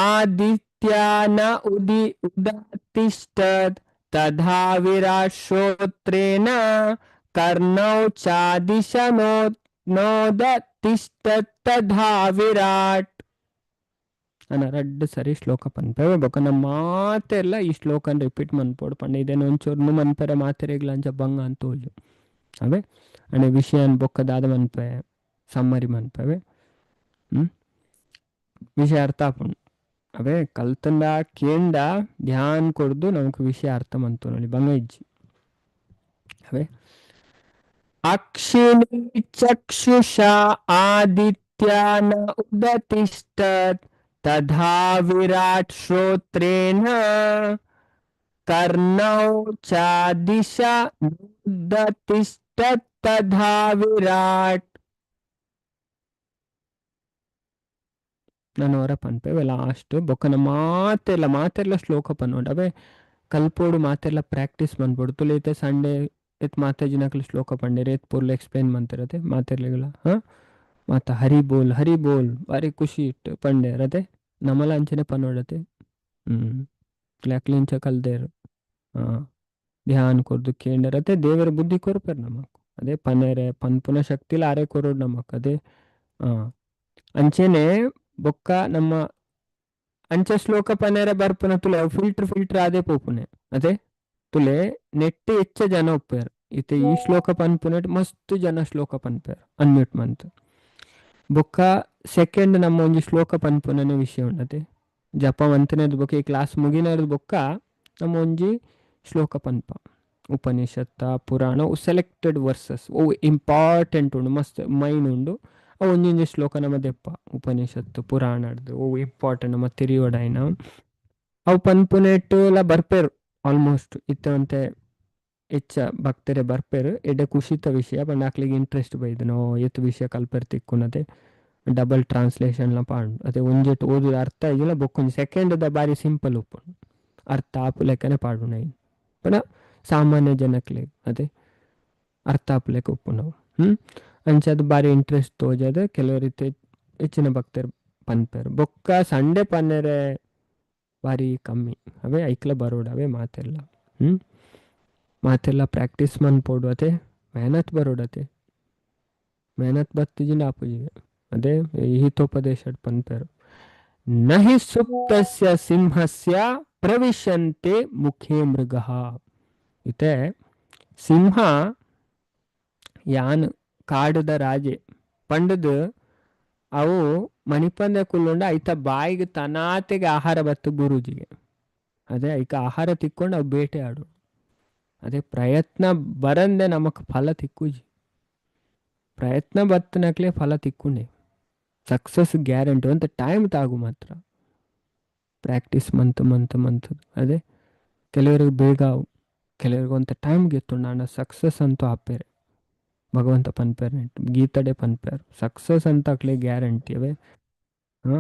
ಆದಿತ್ಯಾನ ಉದಾತಿಷ್ಠತ್ ತಥಾ ವಿರಾಟ್ ಶ್ರೋತ್ರೇಣ ಕರ್ಣೌ ಚಾದಿಶನೋದತಿಷ್ಠತ್ ತಥಾ ವಿರಾಟ್. ನಾನು ರಡ್ಡು ಸರಿ ಶ್ಲೋಕ ಪನ್ಪೇವೆ ಬೊಕ್ಕ ನಮ್ಮ ಮಾತೆಲ್ಲ ಈ ಶ್ಲೋಕನ ರಿಪೀಟ್ ಮನ್ಪೋಡು ಪಂಡ ಇದೇನು ಒಂಚೂರ್ನು ಮನ್ಪೆರೆ ಮಾತೆರೆಗ್ಲ ಅಂಚ ಬಂಗ ಅಂತ ಹೋಜು ಅವೇ ಅಣೆ ವಿಷಯನ್ ಬೊಕ್ಕದಾದ ಮನ್ಪೆ ಸಮ್ಮರಿ ಮನ್ಪೇವೆ ವಿಷಯ ಅರ್ಥ ಆಪುಂಡು ಅವೇ ಕಲ್ತಂಡ ಕೇಂಡ ಧ್ಯಾನ್ ಕೊಡ್ದು ನಮಕ್ ವಿಷಯ ಅರ್ಥ ಮಂತು ನೋಡಿ ಬಂಗ ಇಜ್ಜಿ ಅವೇ ಅಕ್ಷಿಣಿ ಚಕ್ಷುಷ ಆದಿತ್ಯಾನ ಉದತಿಷ್ಠತ್ ತಥಾ ವಿರಾಟ್ ಶ್ರೋತ್ರೇಣ ಕರ್ಣೌ ಚಾದಿಶ ಉದತಿಷ್ಠತ್ ತಥಾ ವಿರಾಟ್. ನಾನು ಹೊರ ಪನ್ಪೇವೆ ಲಾಸ್ಟ್ ಬೊಕ್ಕನ ಮಾತೆಲ್ಲ ಶ್ಲೋಕ ಪನ್ನೋಡು ಅವೇ ಕಲ್ಪೋಡು ಮಾತೆಲ್ಲ ಪ್ರಾಕ್ಟೀಸ್ ಮನ್ಪೋಡು ತುಲೈತೆ ಸಂಡೇ ಎತ್ ಮಾತಾಜಿನಕಲು ಶ್ಲೋಕ ಪಂಡೇರೆ ಎತ್ ಪೂರ್ಲ ಎಕ್ಸ್ಪ್ಲೇನ್ ಮಂತಿರತೆ ಮಾತೆರ್ಲೆಗಳ ಮಾತ ಹರಿ ಬೋಲ್ ಬಾರಿ ಖುಷಿ ಇಟ್ಟು ಪಂಡೇರತೆ ನಮಲ ಅಂಚನೆ ಪನ್ನೋಡತೆ ಲೆಕ್ಲಿಂಚ ಕಲ್ದೇರು ಧ್ಯಾನ್ ಕೊರ್ದು ಕೇಂಡರತೆ ದೇವರ ಬುದ್ಧಿ ಕೊರ್ಪೇರು ನಮಕ್ ಅದೇ ಪನ್ನೇರೆ ಪನ್ಪುನ ಶಕ್ತಿಲ ಆರೆ ಕೊರೋಡು ನಮಕ್ ಅದೇ ಅಂಚೆನೆ ಬೊಕ್ಕ ನಮ್ಮ ಅಂಚೆ ಶ್ಲೋಕ ಪನ್ನೇರೆ ಬರ್ಪುನ ತುಲೆ ಫಿಲ್ಟರ್ ಆದೇ ಪೋಪುನೆ ಅದೇ ತುಲೆ ನೆಟ್ಟಿ ಹೆಚ್ಚ ಜನ ಒಪ್ಪೇರು ಇತ್ತೆ ಈ ಶ್ಲೋಕ ಪನ್ಪುನೆಟ್ ಮಸ್ತ್ ಜನ ಶ್ಲೋಕ ಪನ್ಪೇರು ಅನ್ಮ್ಯೂಟ್ ಮಂತ್ ಬೊಕ್ಕ ಸೆಕೆಂಡ್ ನಮ್ಮ ಒಂಜಿ ಶ್ಲೋಕ ಪನ್ಪುನನೆ ವಿಷಯ ಉಂಡತೆ ಜಪ ಮಂತನೇದು ಬೊಕ್ಕ ಈ ಕ್ಲಾಸ್ ಮುಗಿನದು ಬೊಕ್ಕ ನಮ್ಮ ಒಂಜಿ ಶ್ಲೋಕ ಪನ್ಪ ಉಪನಿಷತ್ತ ಪುರಾಣ ಸೆಲೆಕ್ಟೆಡ್ ವರ್ಸಸ್ ಓ ಇಂಪಾರ್ಟೆಂಟ್ ಉಂಡು ಮಸ್ತ್ ಮೈನ್ ಉಂಡು ಅವು ಒಂಜೊಂಜಿ ಶ್ಲೋಕ ನಮ್ಮ ದೆಪ್ಪ ಉಪನಿಷತ್ತು ಪುರಾಣಡ್ದು ಓ ಇಂಪಾರ್ಟೆಂಟ್ ನಮ್ಮ ತಿರಿಯೋಡಾಯ್ನ ಅವು ಪನ್ಪುನೆಟ್ಟುಲ ಬರ್ಪೇರು ಆಲ್ಮೋಸ್ಟ್ ಇತ್ತಂತೆ ಹೆಚ್ಚ ಭಕ್ತರೆ ಬರ್ಪೇರು ಎಡ್ಡೆ ಖುಷಿತ ವಿಷಯ ಪಂಡ ಆಕ್ಲಿಗೆ ಇಂಟ್ರೆಸ್ಟ್ ಬೈದನೋ ಎತ್ತು ವಿಷಯ ಕಲ್ಪೇರು ತಿಕ್ಕುನದೆ ಡಬಲ್ ಟ್ರಾನ್ಸ್ಲೇಷನ್ಲ ಪಾಂಡು ಅದೇ ಒಂಜೆಟ್ ಓದು ಅರ್ಥ ಆಗಿಲ್ಲ ಬೊಕ್ಕೊಂದು ಸೆಕೆಂಡ್ದ ಬಾರಿ ಸಿಂಪಲ್ ಉಪ್ಪುಂಡು ಅರ್ಥ ಆಪುಲೆಕ್ಕನೆ ಪಾಡು ನೈ ಪಂಡ ಸಾಮಾನ್ಯ ಜನಕ್ಲೆ ಅದೇ ಅರ್ಥ ಆಪುಲೆಕ್ಕ ಉಪ್ಪು ನಾವು ಅಂಚದು ಬಾರಿ ಇಂಟ್ರೆಸ್ಟ್ ತೋಜದ ಕೆಲವರಿತ್ತೆ ಹೆಚ್ಚಿನ ಭಕ್ತರು ಪನ್ಪೇರು ಬೊಕ್ಕ ಸಂಡೆ ಪನ್ನೆರೆ ಬಾರಿ ಕಮ್ಮಿ ಅವೇ ಐಕ್ಲ ಬರೋಡು ಅವೇ ಮಾತೆಲ್ಲ ಪ್ರಾಕ್ಟೀಸ್ ಮನ್ಪೋಡು ಅದೇ ಮೆಹನತ್ ಬರೋಡತೆ ಮೆಹನತ್ ಬತ್ತಿಜಿಂದ ಆಪುಜಿಗೆ ಅದೇ ಹಿತೋಪದೇಶ ಪನ್ಪೇರು ನಹಿ ಸುಪ್ತಸ್ಯ ಸಿಂಹಸ್ಯ ಪ್ರವಿಶಂತೆ ಮುಖೇ ಮೃಗಃ ಇತ್ತೆ ಸಿಂಹ ಯಾನ್ ಕಾಡದ ರಾಜೆ ಪಂಡದು ಅವು ಮಣಿಪಂದೆ ಕುಲ್ಲುಂಡ ಐತ ಬಾಯಿಗೆ ತನಾತೆಗೆ ಆಹಾರ ಬತ್ತು ಗುರೂಜಿಗೆ ಅದೇ ಐಕ ಆಹಾರ ತಿಕ್ಕೊಂಡು ಅವು ಬೇಟೆ ಆಡು ಅದೇ ಪ್ರಯತ್ನ ಬರಂದೆ ನಮಕ್ ಫಲ ತಿಕ್ಕುಜಿ ಪ್ರಯತ್ನ ಬತ್ತನಕ್ಲೆ ಫಲ ತಿಕ್ಕೊಂಡೆ ಸಕ್ಸಸ್ ಗ್ಯಾರಂಟಿ ಅಂತ ಟೈಮ್ ತಾಗು ಮಾತ್ರ ಪ್ರಾಕ್ಟೀಸ್ ಮಂತ್ ಅದೇ ಕೆಲವರಿಗೆ ಬೇಗ ಕೆಲವರಿಗೆ ಒಂತ ಟೈಮ್ ಗೆತ್ತು ನಾನು ಸಕ್ಸಸ್ ಅಂತೂ ಆಪೇರೆ ಭಗವಂತ ಪನ್ಪೇರು ಗೀತಡೆ ಪನ್ಪೇರು ಸಕ್ಸಸ್ ಅಂತ ಅಕ್ಲೆ ಗ್ಯಾರಂಟಿ ಅವೇ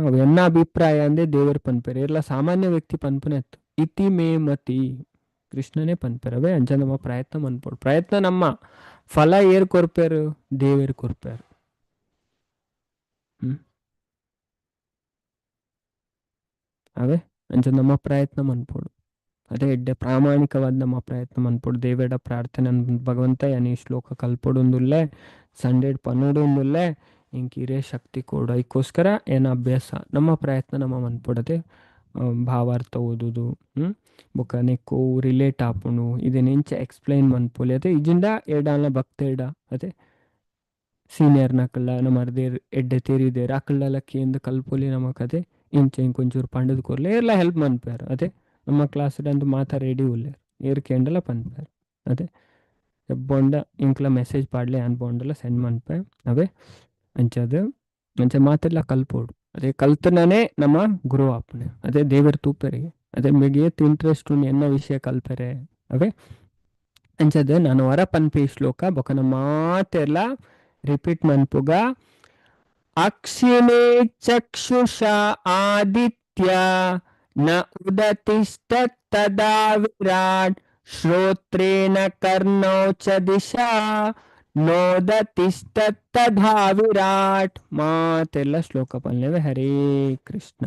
ಅವೆನ್ನ ಅಭಿಪ್ರಾಯ ಅಂದೆ ದೇವರು ಪನ್ಪೇರು ಎಲ್ಲ ಸಾಮಾನ್ಯ ವ್ಯಕ್ತಿ ಪನ್ಪುನೆತ್ತು ಇತಿ ಮೇ ಮತಿ ಕೃಷ್ಣನೇ ಪನ್ಪೇರವೇ ಅಂಚ ನಮ್ಮ ಪ್ರಯತ್ನ ಮನ್ಪೋಡು ಪ್ರಯತ್ನ ನಮ್ಮ ಫಲ ಏರ್ ಕೊರ್ಪೇರು ದೇವೇರು ಕೊರ್ಪೇರು ಅವೇ ಅಂಚ ನಮ್ಮ ಪ್ರಯತ್ನ ಮನ್ಪೋಡು ಅದೇ ಎಡ್ಡೆ ಪ್ರಾಮಾಣಿಕವಾದ ನಮ್ಮ ಪ್ರಯತ್ನ ಮನ್ಪೋಡು ದೇವೇಡ ಪ್ರಾರ್ಥನೆ ಭಗವಂತ ಯಾನಿ ಶ್ಲೋಕ ಕಲ್ಪೊಡೊಂದುಲ್ಲೆ ಸಂಡೇಡ್ ಪನ್ನೋಡೊಂದುಲ್ಲೆ ಇಂಕಿರೇ ಶಕ್ತಿ ಕೊಡು ಅದಕ್ಕೋಸ್ಕರ ಏನು ಅಭ್ಯಾಸ ನಮ್ಮ ಪ್ರಯತ್ನ ನಮ್ಮ ಮನ್ಪೊಡದೆ ಭಾವಾರ್ಥ ಓದುದು ಬೊಕ್ಕ ನೆಕ್ಕು ರಿಲೇಟ್ ಆಪುಂಡು ಇದನ್ನ ಇಂಚ ಎಕ್ಸ್ಪ್ಲೈನ್ ಮನ್ಪೊಲಿ ಅದೇ ಇಜಿಂದ ಎಡಾಲ ಭಕ್ತ ಅದೇ ಸೀನಿಯರ್ ನಕಲ್ಲ ನಮ್ಮ ಅರ್ದೇರ್ ಎಡ್ಡೆ ತೆರಿದೇರು ಅಕಲ್ಲೆಲ್ಲ ಕೇಂದ್ರ ಕಲ್ಪೊಲಿ ನಮಕ್ ಅದೇ ಇಂಚ ಇಂಕೊಂಚೂರು ಪಂಡದ್ ಕೊರ್ಲೆ ಎಲ್ಲ ಹೆಲ್ಪ್ ಮನ್ಪೇರು ಅದೇ ನಮ್ಮ ಕ್ಲಾಸ್ಡಂದು ಮಾತಾ ರೆಡಿ ಉಲ್ಲೇರು ಏರ್ ಕೇಂಡಲ ಪನ್ಪೇರು ಅದೇ ಬೊಂಡ ಇಂಕ್ಲ ಮೆಸೇಜ್ ಪಾಡ್ಲೆ ಅನ್ ಬೊಂಡಲ ಸೆಂಡ್ ಮನ್ಪೆ ಅವೇ ಅಂಚದು ಅಂಚ ಮಾತೆಲ್ಲ ಕಲ್ಪೋಡು ಅದೇ ಕಲ್ತನೇ ನಮ್ಮ ಗುರು ಆಪುಣೆ ಅದೇ ದೇವರ ತೂಪೆರಿಗೆ ಅದೇ ಮಿಗೇತ್ ಇಂಟ್ರೆಸ್ಟ್ ಉಂಡು ಎನ್ನ ವಿಷಯ ಕಲ್ಪೆರೆ ಅವೇ ಅಂಚದು ನಾನು ಹೊರ ಪನ್ಪೆ ಶ್ಲೋಕ ಬೊಕನ ಮಾತೆಲ್ಲ ರಿಪೀಟ್ ಮನ್ಪುಗ ಅಕ್ಷಿಣೇ ಚಕ್ಷುಷ ಆದಿತ್ಯ ನ ಉದತಿಷ್ಠತ್ ತದಾ ವಿರಾಟ್ ಶ್ರೋತ್ರೇಣ ಕರ್ಣೌ ಚ ದಿಶಾ ನೋದತಿಷ್ಠತ್ ತದಾ ವಿರಾಟ್ ಮಾತೆಲ್ಲ ಶ್ಲೋಕ ಪನ್ಲೇವೆ ಹರೇ ಕೃಷ್ಣ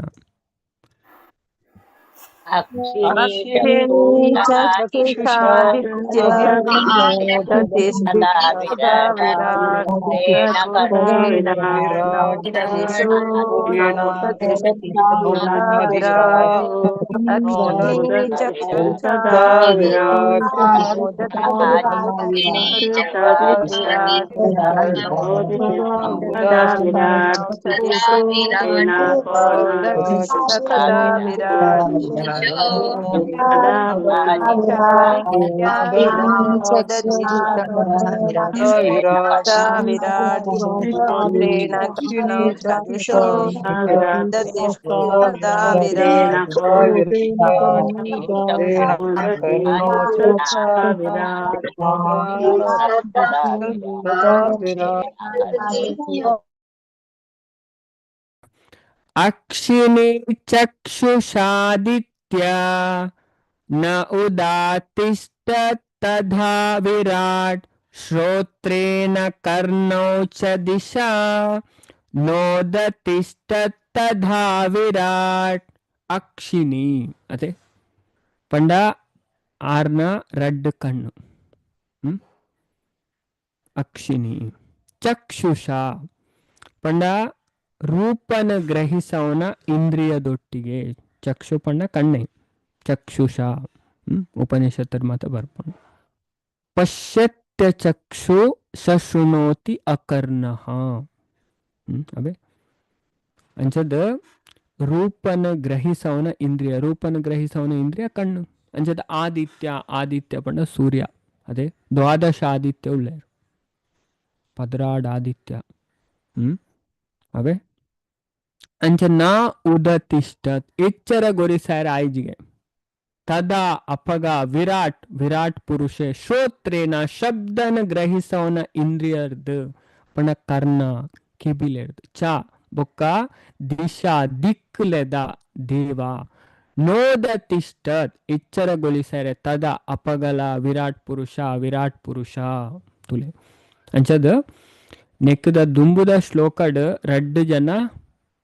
श्रोत्रेण कृष्णौ च दिशो दद्यश्चो तदा स्तोत्रेण विराट् अक्षिणी चक्षुषादित्या न उदातिष्ठत् तथा विराट श्रोत्रेण कर्णौ च दिशा नोदतिष्ठत् तथा विराट ಅಕ್ಷಿಣಿ ಅದೇ ಪಂಡ ಆರ್ನ ರಡ್ಡ್ ಕಣ್ಣು ಅಕ್ಷಿಣಿ ಚಕ್ಷುಷ ಪಂಡ ರೂಪನ ಗ್ರಹಿಸವನ ಇಂದ್ರಿಯದೊಟ್ಟಿಗೆ ಚಕ್ಷು ಪಂಡ ಕಣ್ಣೆ ಚಕ್ಷುಷ ಉಪನಿಷತ್ತರ ಮಾತ ಬರ್ಪುಂಡು ಪಶ್ಯತ್ಯ ಚಕ್ಷು ಶೃಣೋತಿ ಅಕರ್ಣಃ ಅವೇ ಅಂಚದ ರೂಪನ ಗ್ರಹಿಸವನ ಇಂದ್ರಿಯ ಕಣ್ಣು ಅಂಚದ ಆದಿತ್ಯ ಪಂಡ ಸೂರ್ಯ ಅದೇ ದ್ವಾದಶ ಆದಿತ್ಯ ಉಳ್ಳೇರು ಪದ್ರಾಡ್ ಆದಿತ್ಯ ಅವೇ ಅಂಚ ನಾ ಉದತಿಷ್ಠತ್ ಎಚ್ಚರ ಗೊರಿಸಾರ ಆಯ್ಜಿಗೆ ತದಾ ಅಪಗ ವಿರಾಟ್ ಪುರುಷೆ ಶ್ರೋತ್ರೇನ ಶಬ್ದನ ಗ್ರಹಿಸವನ ಇಂದ್ರಿಯರ್ದು ಪಣ ಕರ್ಣ ಕಿಬಿಲೆರ್ದು ಚ ಬೊಕ್ಕ ದಿಶಾ ದಿಕ್ಕುಲೆದ ದೇವ ನೋದತಿಷ್ಠತ್ ಎಚ್ಚರಗೊಳಿಸರೆ ತದ ಅಪಗಲ ವಿರಾಟ್ ಪುರುಷ ತುಲೆ ಅಂಚದ ನೆಕ್ಕದ ದುಂಬುದ ಶ್ಲೋಕಡ್ ರಡ್ಡು ಜನ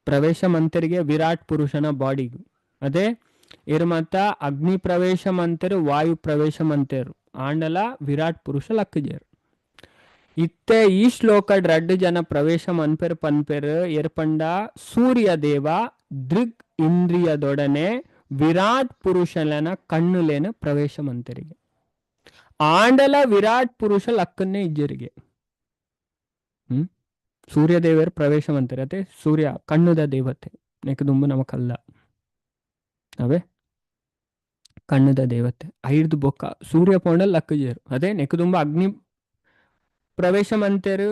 ಪ್ರವೇಶ ಮಂತರಿಗೆ ವಿರಾಟ್ ಪುರುಷನ ಬಾಡಿಗು ಅದೇ ಇರ್ಮತ್ತ ಅಗ್ನಿ ಪ್ರವೇಶ ಮಂತರು ವಾಯು ಪ್ರವೇಶ ಮಂತರು ಆಂಡಲ ವಿರಾಟ್ ಪುರುಷ ಲಕ್ಕಜೇರು ಇತ್ತೆ ಈ ಶ್ಲೋಕಡ್ ರಡ್ಡು ಜನ ಪ್ರವೇಶ ಮನ್ಪೆರು ಪನ್ಪೆರು ಏರ್ಪಂಡ ಸೂರ್ಯ ದೇವ ದೃಗ್ ಇಂದ್ರಿಯದೊಡನೆ ವಿರಾಟ್ ಪುರುಷನ ಕಣ್ಣುಲೇನ ಪ್ರವೇಶ ಮಂತರಿಗೆ ಆಂಡಲ ವಿರಾಟ್ ಪುರುಷ ಲಕ್ಕನ್ನೇ ಇಜ್ಜರಿಗೆ ಸೂರ್ಯ ದೇವರು ಪ್ರವೇಶ ಮಂತಾರೆ ಅದೇ ಸೂರ್ಯ ಕಣ್ಣುದ ದೇವತೆ ನೆಕದುಂಬು ನಮಕಲ್ಲ ಅವೇ ಕಣ್ಣುದ ದೇವತೆ ಐದು ಬೊಕ್ಕ ಸೂರ್ಯ ಪೌಂಡಲ್ ಲಕ್ಕಜೇರು ಅದೇ ನೆಕದುಂಬ ಅಗ್ನಿ ಪ್ರವೇಶ ಮಂತೇರು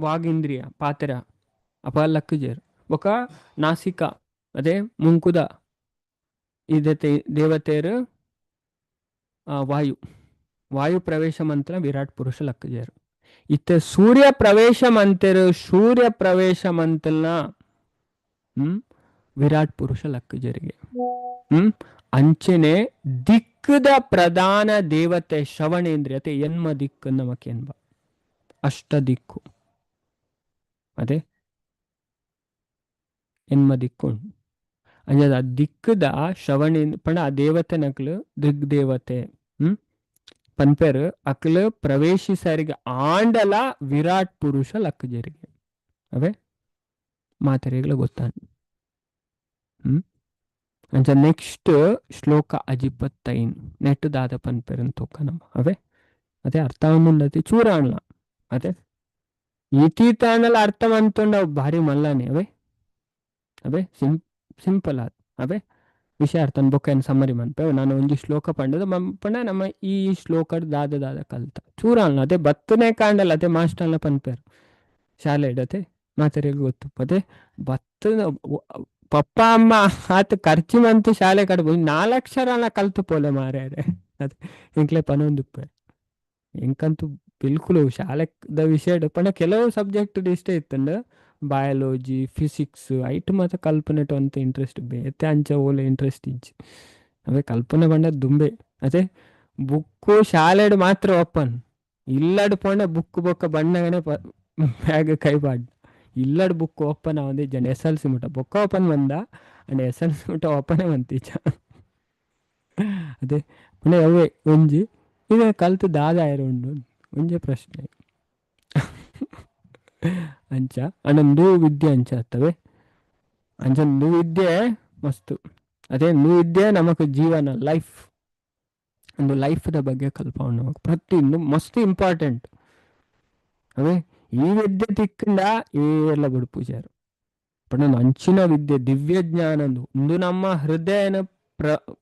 ವಾಗೀಂದ್ರಿಯ ಪಾತೆರ ಅಪ ಲಕ್ಕಜೇರು ಬೊಕ್ಕ ನಾಸಿಕ ಅದೇ ಮುಂಕುದ ಇದತೆ ದೇವತೆಯರು ವಾಯು ಪ್ರವೇಶ ಮಂತ್ರ ವಿರಾಟ್ ಪುರುಷ ಲಕ್ಕಜೇರು ಇತ್ತ ಸೂರ್ಯ ಪ್ರವೇಶ ಮಂತಲ್ನ ವಿರಾಟ್ ಪುರುಷ ಲಕ್ಕಜರಿಗೆ ಅಂಚನೆ ದಿಕ್ಕದ ಪ್ರಧಾನ ದೇವತೆ ಶ್ರವಣೇಂದ್ರಿಯತೆ ಎನ್ಮ ದಿಕ್ಕು ನಮಕೆನ್ಬ ಅಷ್ಟ ದಿಕ್ಕು ಅದೇ ಎನ್ಮ ದಿಕ್ಕು ಅಂಜದ ದಿಕ್ಕದ ಶ್ರವಣೇಂದ್ರ ಪಣ ಆ ದೇವತೆ ನಕ್ಲು ದಿಗ್ದೇವತೆ ಪನ್ಪೆರು ಅಕ್ಲು ಪ್ರವೇಶಿಸರಿಗೆ ಆಂಡಲ ವಿರಾಟ್ ಪುರುಷ ಲಕ್ಕಜರಿಗೆ ಅವೇ ಮಾತರಿಗಳು ಗೊತ್ತಾನ ಅಂಚ ನೆಕ್ಸ್ಟ್ ಶ್ಲೋಕ ಅಜಿಪತ್ತೈನ್ ನೆಟ್ಟು ದಾದ ಪನ್ಪೆರನ್ ತೂಕ ನಮ್ಮ ಅವೇ ಅದೇ ಅರ್ಥವನ್ನುಂಡತಿ ಚೂರಾಣ್ಲ ಅದೇ ಈತೀತಾಣಲ ಅರ್ಥ ಅಂತೊಂಡ ಭಾರಿ ಮಲ್ಲಾನೆ ಅವೇ ಸಿಂಪಲ್ ಆದ ಅವೇ ವಿಷಯ ಅರ್ಥ ಬೊಕ್ಕ ಏನು ಸಮ್ಮರಿ ಮನ್ಪೆ ನಾನು ಒಂಜಿ ಶ್ಲೋಕ ಪಂಡದು ಪಂಡ ನಮ್ಮ ಈ ಶ್ಲೋಕಡ್ ದಾದ ಕಲ್ತ ಚೂರಾಣ್ಲ ಅದೇ ಬತ್ತನೇ ಕಾಂಡಲ್ಲ ಅದೇ ಮಾಸ್ಟರ್ನ ಪನ್ಪೇರು ಶಾಲೆ ಇಡತೆ ಮಾತರಿಗೆ ಗೊತ್ತು ಅದೇ ಬತ್ತ ಪಪ್ಪ ಅಮ್ಮ ಆತ ಖರ್ಚು ಮಂತು ಶಾಲೆ ಕಡ್ಬೋದು 4 ಅಕ್ಷರ ಕಲ್ತು ಪೋಲೆ ಮಾರ್ಯಾರೆ ಅದೇ ಇಂಕ್ಲೆ ಪನೊಂದುಪ್ಪೆ ಎಂಕಂತೂ ಬಿಲ್ಕುಲು ಶಾಲೆದ ವಿಷಯ ಪಂಡ ಕೆಲವು ಸಬ್ಜೆಕ್ಟ್ ಇಷ್ಟ ಇತ್ತಂಡು ಬಯಾಲಜಿ ಫಿಸಿಕ್ಸ್ ಐಟ್ ಮಾತ್ರ ಕಲ್ಪನೆ ಅಂತ ಇಂಟ್ರೆಸ್ಟ್ ಬೇತೆ ಅಂಚ ಓಲೆ ಇಂಟ್ರೆಸ್ಟ್ ಇಜ್ಜಿ ಅವೇ ಕಲ್ಪನೆ ಬಂಡ ದುಂಬೆ ಅದೇ ಬುಕ್ಕು ಶಾಲೆಡ್ ಮಾತ್ರ ಓಪನ್ ಇಲ್ಲಡ್ ಪಂಡ ಬುಕ್ ಬೊಕ್ಕ ಬಣ್ಣಗನೆ ಬ್ಯಾಗ್ ಕೈಪಾಡ್ ಇಲ್ಲಡ್ ಬುಕ್ ಓಪನ್ ಆವಂದೆ ಜನ SLC ಮುಟ ಬೊಕ್ಕ ಓಪನ್ ಬಂದ ಅಂಡ್ SLC ಮುಟ ಓಪನೇ ಬಂತೀಚ ಅದೇ ಪುನಃ ಅವೇ ಒಂಜಿ ಈಗ ಕಲ್ತು ದಾದ ಉಂಡು ಒಂಜೆ ಪ್ರಶ್ನೆ ಅಂಚ ಅಂಡು ವಿದ್ಯೆ ಅಂಚ ಆಗ್ತವೆ ಅಂಚ ವಿದ್ಯೆ ಮಸ್ತು ಅದೇ ವಿದ್ಯೆ ನಮಕ್ ಜೀವನ ಒಂದು ಲೈಫ್ದ ಬಗ್ಗೆ ಕಲ್ಪವನು ನಮಕ್ ಪ್ರತಿಯೊಂದು ಮಸ್ತ್ ಇಂಪಾರ್ಟೆಂಟ್ ಅವೇ ಈ ವಿದ್ಯೆ ತಿಕ್ಕಂಡ ಏಲ್ಲ ಬಿಡು ಪೂಜಾರು ಪಣ ಅಂಚಿನ ವಿದ್ಯೆ ದಿವ್ಯ ಜ್ಞಾನಂದು ಒಂದು ನಮ್ಮ ಹೃದಯನ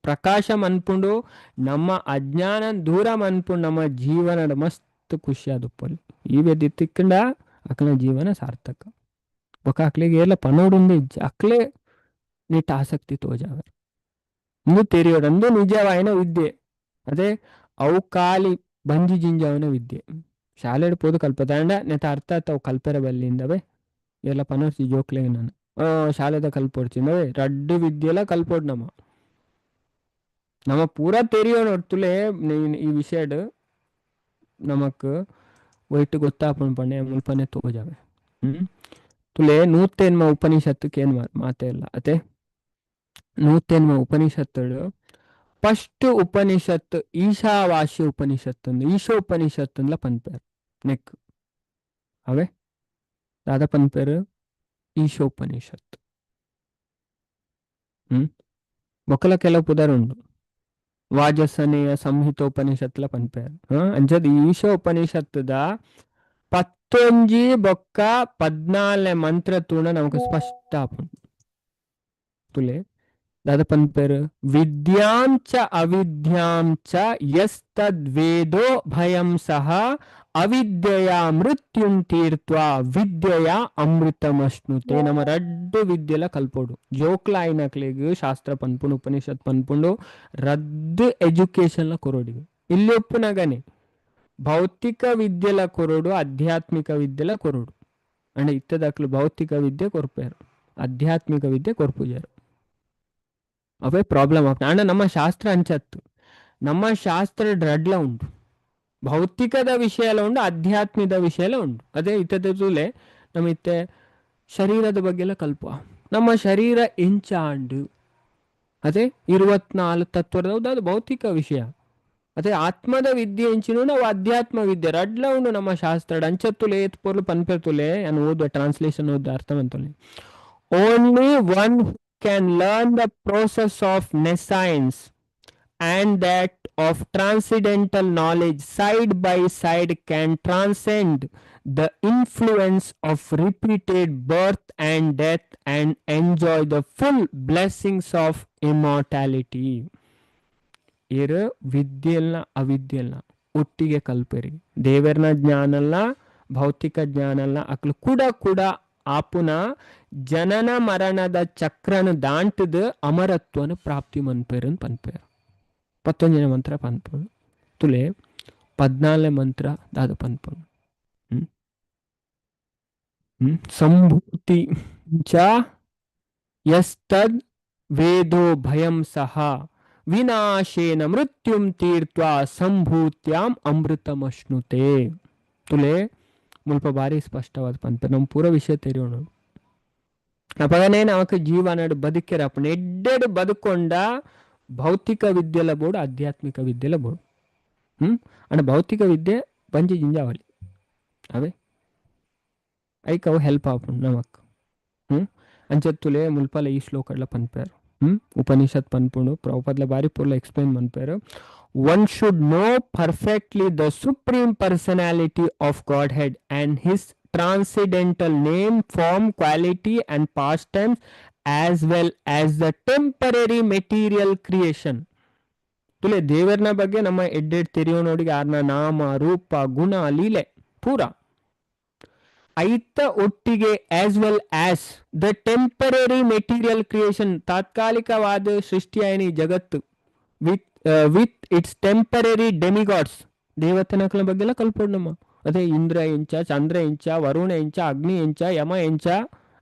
ಪ್ರಕಾಶ ಮನ್ಪುಂಡು ನಮ್ಮ ಅಜ್ಞಾನ ದೂರ ಮನ್ಪುಂಡು ನಮ್ಮ ಜೀವನದ ಮಸ್ತ್ ಖುಷಿ ಅದುಪ್ಪಲ್ಲಿ ಈ ವ್ಯದಿ ತಿಕ್ಕಂಡ ಅಕ್ಲ ಜೀವನ ಸಾರ್ಥಕ ಬೊಕ ಅಕ್ಲಿಗೆ ಎಲ್ಲ ಪನೋಡುಂದು ಇಜ್ಜ ಅಕ್ಲೆ ನೀಟ್ ಆಸಕ್ತಿ ತೋಜಾವೆ ಇಂದು ತೆರಿಯೋಡಂದು ನಿಜವಾಯಿನ ವಿದ್ಯೆ ಅದೇ ಅವು ಕಾಲಿ ಬಂಜಿ ಜಿಂಜಾವಿನ ವಿದ್ಯೆ ಶಾಲೆಡ್ ಪೋದು ಕಲ್ಪದಾಂಡ ನೆತ ಅರ್ಥ ಅವು ಕಲ್ಪೆರ ಬಲ್ಲಿಂದವೆ ಎಲ್ಲ ಪನೋರ್ಸಿ ಜೋಕ್ಲೆಗೆ ನಾನು ಶಾಲೆದ ಕಲ್ಪೊಡ್ಚಿಂದವೆ ರಡ್ಡು ವಿದ್ಯೆಲ್ಲ ಕಲ್ಪೊಡ್ ನಮ್ಮ ಪೂರ ತೆರಿಯೋಣ ತುಲೆ ಈ ವಿಷಯಡ್ ನಮಕ್ ಒಯ್ಟು ಗೊತ್ತಾಪಣ್ ಪಣೆ ಮುಲ್ಪನೆ ತೋಜಾವೆ ತುಲೆ ನೂತೆನ್ಮ ಉಪನಿಷತ್ತಕ್ಕೆ ಏನ್ ಮಾತೇ ಇಲ್ಲ ಅತೆ ನೂತೆನ್ಮ ಉಪನಿಷತ್ತಡು ಫಸ್ಟ್ ಉಪನಿಷತ್ ಈಶಾವಾಸ್ಯ ಉಪನಿಷತ್ ಈಶೋ ಉಪನಿಷತ್ ಅಂದ್ಲ ಪನ್ಪೇರ್ ನೆಕ್ ಅವೇ ದಾದ ಪನ್ಪೇರು ಈಶೋ ಉಪನಿಷತ್ ಬೊಕ್ಕಲ ಕೆಲವು ಪುದರ್ ಉಂಡು ವಾಜಸನೆಯ ಸಂಹಿತೋಪನಿಷತ್ಲ ಪನ್ಪೇರ್ ಅಂಚದ್ ಈಶೋ ಉಪನಿಷತ್ತದ 11 ಬೊಕ್ಕ 14 ಮಂತ್ರ ತೂಣ ನಮಕ್ ಸ್ಪಷ್ಟ ಆಪುಂಡು ತುಲೆ ದಾದ ಪನ್ಪೇರು ವಿದ್ಯಾಂಚ ಅವಿದ್ಯಾಂಚ ಯಸ್ತದ್ವೇದೋ ಭಯಂ ಸಹ ಅವಿದ್ಯೆಯ ಮೃತ್ಯುಂ ತೀರ್ತ್ವ ವಿದ್ಯೆಯ ಅಮೃತಮಶ್ನುತೆ ನಮ್ಮ ರಡ್ಡು ವಿದ್ಯೆಲ ಕಲ್ಪೋಡು ಜೋಕ್ಲ ಐನಕ್ಲಿಗ್ ಶಾಸ್ತ್ರ ಪನ್ಪುಂಡು ಉಪನಿಷತ್ ಪನ್ಪುಂಡು ರದ್ದು ಎಜುಕೇಶನ್ಲ ಕೊರೋಡಿಗೆ ಇಲ್ಲಿ ಒಪ್ಪುನಗನೆ ಭೌತಿಕ ವಿದ್ಯೆಲ ಕೊರೋಡು ಆಧ್ಯಾತ್ಮಿಕ ವಿದ್ಯೆಲ ಕೊರೋಡು ಅಂಡ್ ಇತ್ತದಕ್ಲು ಭೌತಿಕ ವಿದ್ಯೆ ಕೊರ್ಪೇರು ಆಧ್ಯಾತ್ಮಿಕ ವಿದ್ಯೆ ಕೊರ್ಪುಜಾರು ಅವೇ ಪ್ರಾಬ್ಲಮ್ ಆಗ್ತದೆ ಅಂಡ್ ನಮ್ಮ ಶಾಸ್ತ್ರ ಅಂಚತ್ತು ನಮ್ಮ ಶಾಸ್ತ್ರ ರಡ್ಲ ಉಂಟು ಭೌತಿಕದ ವಿಷಯ ಎಲ್ಲ ಉಂಡು ಆಧ್ಯಾತ್ಮಿಕ ವಿಷಯ ಎಲ್ಲ ಉಂಟು ಅದೇ ಇತ್ತದೂಲೆ ನಮ್ಮ ಇತ್ತೆ ಶರೀರದ ಬಗ್ಗೆ ಎಲ್ಲ ಕಲ್ಪ ನಮ್ಮ ಶರೀರ ಎಂಚಾಂಡು ಅದೇ 24 ತತ್ವದ ಅದು ಭೌತಿಕ ವಿಷಯ ಅದೇ ಆತ್ಮದ ವಿದ್ಯೆ ಎಂಚಿನ ನಾವು ಅಧ್ಯಾತ್ಮ ವಿದ್ಯೆ ರಡ್ಲ ಉಂಡು ನಮ್ಮ ಶಾಸ್ತ್ರ ಅಂಚತ್ತುಲೆ ಏತ್ ಪೊರ್ಲು ಪನ್ಪೆರ್ತುಲೆ ನಾನು ಓದುವ ಟ್ರಾನ್ಸ್ಲೇಷನ್ ಓದ ಅರ್ಥವಂತುಲೆ only one can learn the process of nescience and that of transcendental knowledge side by side can transcend the influence of repeated birth and death and enjoy the full blessings of immortality. ಇರು ವಿದ್ಯೆಲ್ನ ಅವಿದ್ಯೆಲ್ನ ಒಟ್ಟಿಗೆ ಕಲ್ಪೆರಿ ದೇವರನ ಜ್ಞಾನಲ್ಲ ಭೌತಿಕ ಜ್ಞಾನಲ್ಲ ಅಕ್ಲು ಕೂಡ ಆಪುನ ಜನನ ಮರಣದ ಚಕ್ರನು ದಾಂಟದ ಅಮರತ್ವನ ಪ್ರಾಪ್ತಿ ಮನ್ಪೇರನ್ ಪನ್ಪೇರು 11 ಮಂತ್ರ ಪನ್ಪುಡು ತುಲೆ 14 ಮಂತ್ರ ದಾದ ಪನ್ಪುಡು ಸಂಭೂತಿ ಚ ಯಸ್ತದ್ ವೇದೋ ಭಯಂ ಸಹ ವಿನಾಶೇನ ಮೃತ್ಯುಂ ತೀರ್ತ್ವ ಸಂಭೂತ್ಯಾಂ ಅಮೃತಮಶ್ನುತೆ ತುಲೆ ಮುಲ್ಪ ಬಾರಿ ಸ್ಪಷ್ಟವಾದ ಪಂಪ ನಮ್ಮ ಪೂರ ವಿಷಯ ತೆರೆಯೋಣ ಅಪಗನೇ ನಾವಕ್ಕೆ ಜೀವನ ಬದುಕಿರ ಅಪ್ಪ ಎಡ್ಡೆಡು ಬದುಕೊಂಡ ಭೌತಿಕ ವಿದ್ಯೆಲ ಬೋಡು ಆಧ್ಯಾತ್ಮಿಕ ವಿದ್ಯೆಲ ಬೋಡು ಅಂಡ್ ಭೌತಿಕ ವಿದ್ಯೆ ಬಂಜಿ ಜಿಂಜಾವಳಿ ಅವೇ ಐಕ್ ಅವು ಹೆಲ್ಪ್ ಆಪುಂಡು ನಮಕ್ ಅಂಚತ್ತುಲೆ ಮುಲ್ಪಲ ಈ ಶ್ಲೋಕಡ್ಲ ಪನ್ಪೇರು ಉಪನಿಷತ್ ಪನ್ಪುಂಡು ಪ್ರಭುಪಾದ್ಲ ಬಾರಿ ಪೂರ್ಲ explain ಮನ್ಪೇರು one should know perfectly the supreme personality of Godhead and his transcendental name, form, quality and pastimes as well as the temporary material creation. ತುಲೆ ದೇವರನ ಬಗ್ಗೆ ನಮ್ಮ ಎಡ್ಡೆಡ್ ತೆರೆಯೋ ನೋಡಿ ಯಾರನ ನಾಮ ರೂಪ ಗುಣ ಲೀಲೆ ಪೂರ ಐತ ಒಟ್ಟಿಗೆ as well as the temporary material creation ತಾತ್ಕಾಲಿಕವಾದ ಸೃಷ್ಟಿಯಾಯನಿ ಜಗತ್ತು ವಿತ್ ಇಟ್ಸ್ ಟೆಂಪರರಿ ಡೆಮಿಗಾಡ್ಸ್ ದೇವತನಕಲ ಬಗ್ಗೆ ಎಲ್ಲ ಕಲ್ಪೋಡು ನಮ್ಮ ಅದೇ ಇಂದ್ರ ಎಂಚ ಚಂದ್ರ ಎಂಚ ವರುಣ ಎಂಚ ಅಗ್ನಿ ಎಂಚ ಯಮ ಎಂಚ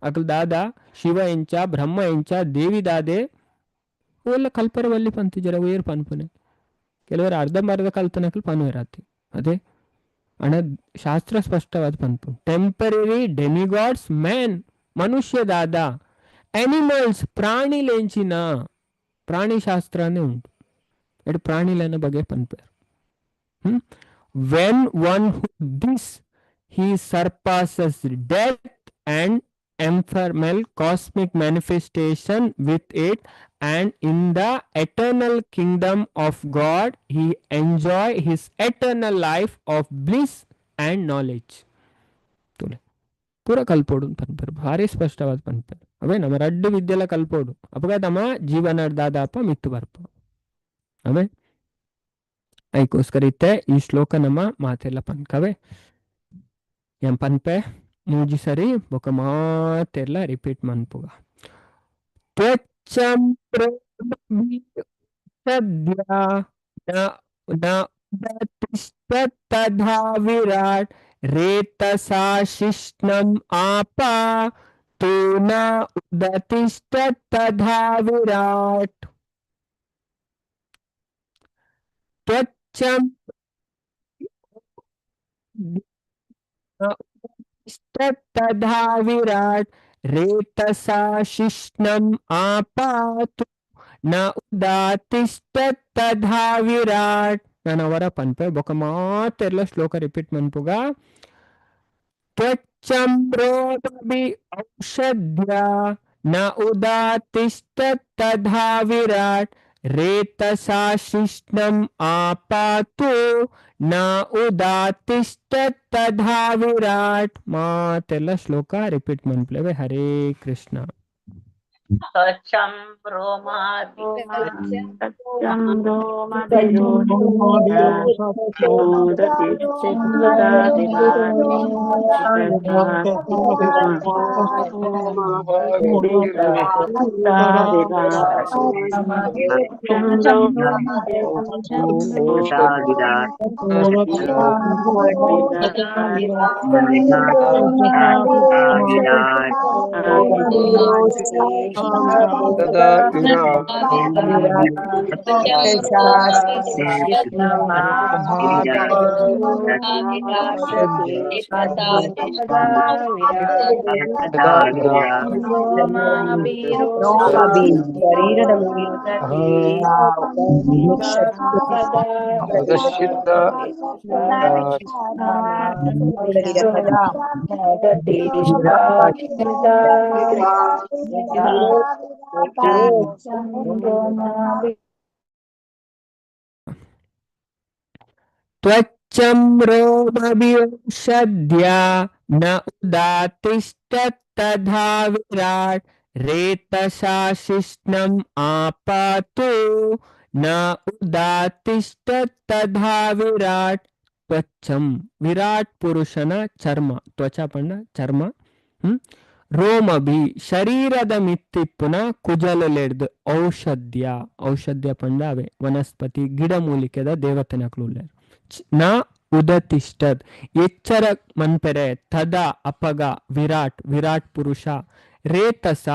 ಅಕಲ್ ದಾದ ಶಿವ ಎಂಚ ಬ್ರಹ್ಮ ಎಂಚ ದೇವಿ ದಾದೆ ಅವೆಲ್ಲ ಕಲ್ಪರವಲ್ಲಿ ಪಂತು ಜರ ವೇರ್ ಪನ್ಪುನೆ ಕೆಲವರು ಅರ್ಧಂಬರ್ಧ ಕಲ್ತನಕಲ್ ಪನ್ವೇರಾತಿ ಅದೇ ಅಣ್ಣ ಶಾಸ್ತ್ರ ಸ್ಪಷ್ಟವಾದ ಪನ್ಪು ಟೆಂಪರರಿ ಡೆಮಿಗಾಡ್ಸ್ ಮ್ಯಾನ್ ಮನುಷ್ಯ ದಾದ ಅನಿಮಲ್ಸ್ ಪ್ರಾಣಿಲೆಂಚಿನ ಪ್ರಾಣಿ ಶಾಸ್ತ್ರನೇ ಉಂಟು ಎಡು ಪ್ರಾಣಿಲನ ಬಗ್ಗೆ ಪನ್ಪೇರು when one who this he surpasses death and ephemeral cosmic manifestation with it and in the eternal kingdom of God he enjoy his eternal life of bliss and knowledge. ಪೂರ ಕಲ್ಪೋಡು ಪನ್ಪೇರು ಭಾರಿ ಸ್ಪಷ್ಟವಾದ ಪನ್ಪೇರು ಅವೇ ನಮ್ಮ ರಡ್ಡು ವಿದ್ಯೆಲ ಕಲ್ಪೋಡು ಅಪಗ ತಮ್ಮ ಜೀವನ ದಾದಾಪ ಮಿತ್ತು ಬರ್ಪ ಅವೇ ಐಕೋಸ್ಕರ ಇತ್ತೆ ಈ ಶ್ಲೋಕ ನಮ್ಮ ಮಾತೆಲ್ಲ ಪನ್ಕವೆ ಎಂ ಪನ್ಪೆ ಮೂಜಿ ಸರಿ ಬೊಕ ಮಾತೆಲ್ಲ ರಿಪೀಟ್ ಮನ್ಪುಗ ತ್ವಚ್ಚಂ ಸದ್ಯ ನ ಉದತಿಷ್ಠತ್ ತಥಾ ವಿರಾಟ್ ರೇತಸಾ ಶಿಷ್ಣಂ ಆಪಾ ತು ನ ಉದತಿಷ್ಠತ್ ತಥಾ ವಿರಾಟ್ ತ್ವಚ್ಚಂ ತಥಾ ವಿರಾಟ್ ರೇತಸಾ ಶಿಷ್ಣಂ ಆಪಾತು ನ ಉದಾತಿಷ್ಠತ್ ತಥಾ ವಿರಾಟ್. ನಾನು ಅವರ ಪನ್ಪೆ ಬೊಕ ಮಾತೆಲ್ಲ ಶ್ಲೋಕ ರಿಪೀಟ್ ಮನ್ಪುಗ ತ್ವಚ್ಚಂ ರೋಮಭಿ ಔಷಧ್ಯ ನ ಉದಾತಿಷ್ಠತ್ ತಥಾ ವಿರಾಟ್ ರೇತಸಾ ಶಿಷ್ಣಂ ಆಪಾತು ನ ಉದಾತಿಷ್ಠತ್ ತಥಾ ವಿರಾಟ್. ಮಾತೆಲ್ಲ ಶ್ಲೋಕ ರಿಪೀಟ್ ಮನ್ಪ್ಲೇವೆ. ಹರೇ ಕೃಷ್ಣ. ಸ್ವಚ್ಛಂ ರೋಮಾದಿ ತ್ವಚ್ಚಂ ರೋಮಭಿ ಔಷಧ್ಯ ನ ಉದಾತಿಷ್ಠತ್ ತಥಾ ವಿರಾಟ್ ರೇತಸಾ ಶಿಷ್ಣಂ ಆಪಾತು ನ ಉದಾತಿಷ್ಠತ್ ತಥಾ ವಿರಾಟ್. ತ್ವಚ್ಚಂ ವಿರಾಟ್ ಪುರುಷನ ಚರ್ಮ, ತ್ವಚ ಪಂಡ ಚರ್ಮ. ರೋಮಭಿ ಶರೀರದ ಮಿತ್ತಿಪ್ಪುನ ಕುಜಲಲೆಡ್ದು ಔಷಧ್ಯ, ಔಷಧ್ಯ ಪಂಡ ಅವೇ ವನಸ್ಪತಿ ಗಿಡಮೂಲಿಕೆದ ದೇವತೆನಕ್ಲು ನ ಉದತಿಷ್ಠದ್ ಎಚ್ಚರ ಮನ್ಪೆರೆ ತದಾ ಅಪಗ ವಿರಾಟ್ ವಿರಾಟ್ ಪುರುಷ ರೇತಸ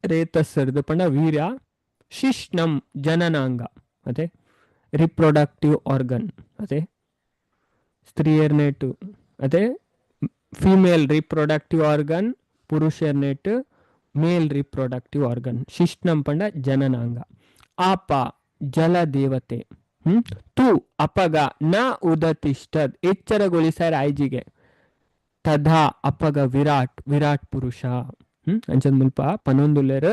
ರೇತಸ್ಸರ್ದು ಪಂಡ ವೀರ್ಯ ಶಿಷ್ಣಂ ಜನನಾಂಗ ಅದೇ ರಿಪ್ರೊಡಕ್ಟಿವ್ ಆರ್ಗನ್ ಅದೇ ಸ್ತ್ರೀಯರ್ನೇಟು ಅದೇ ಫೀಮೇಲ್ ರಿಪ್ರೊಡಕ್ಟಿವ್ ಆರ್ಗನ್ ಪುರುಷರ್ನೇಟು ಮೇಲ್ ರಿಪ್ರೊಡಕ್ಟಿವ್ ಆರ್ಗನ್ ಶಿಷ್ಣಂ ಪಂಡ ಜನನಾಂಗ. ಆಪ ಜಲ ದೇವತೆ. ತು ಅಪಗ ನ ಉದತಿಷ್ಠದ್ ಎಚ್ಚರಗೊಳಿಸಾರ ಐಜಿಗೆ ತದಾ ಅಪಗ ವಿರಾಟ್ ವಿರಾಟ್ ಪುರುಷ. ಅಂಚದ್ ಮುಲ್ಪ ಪನೊಂದುಲೆರ್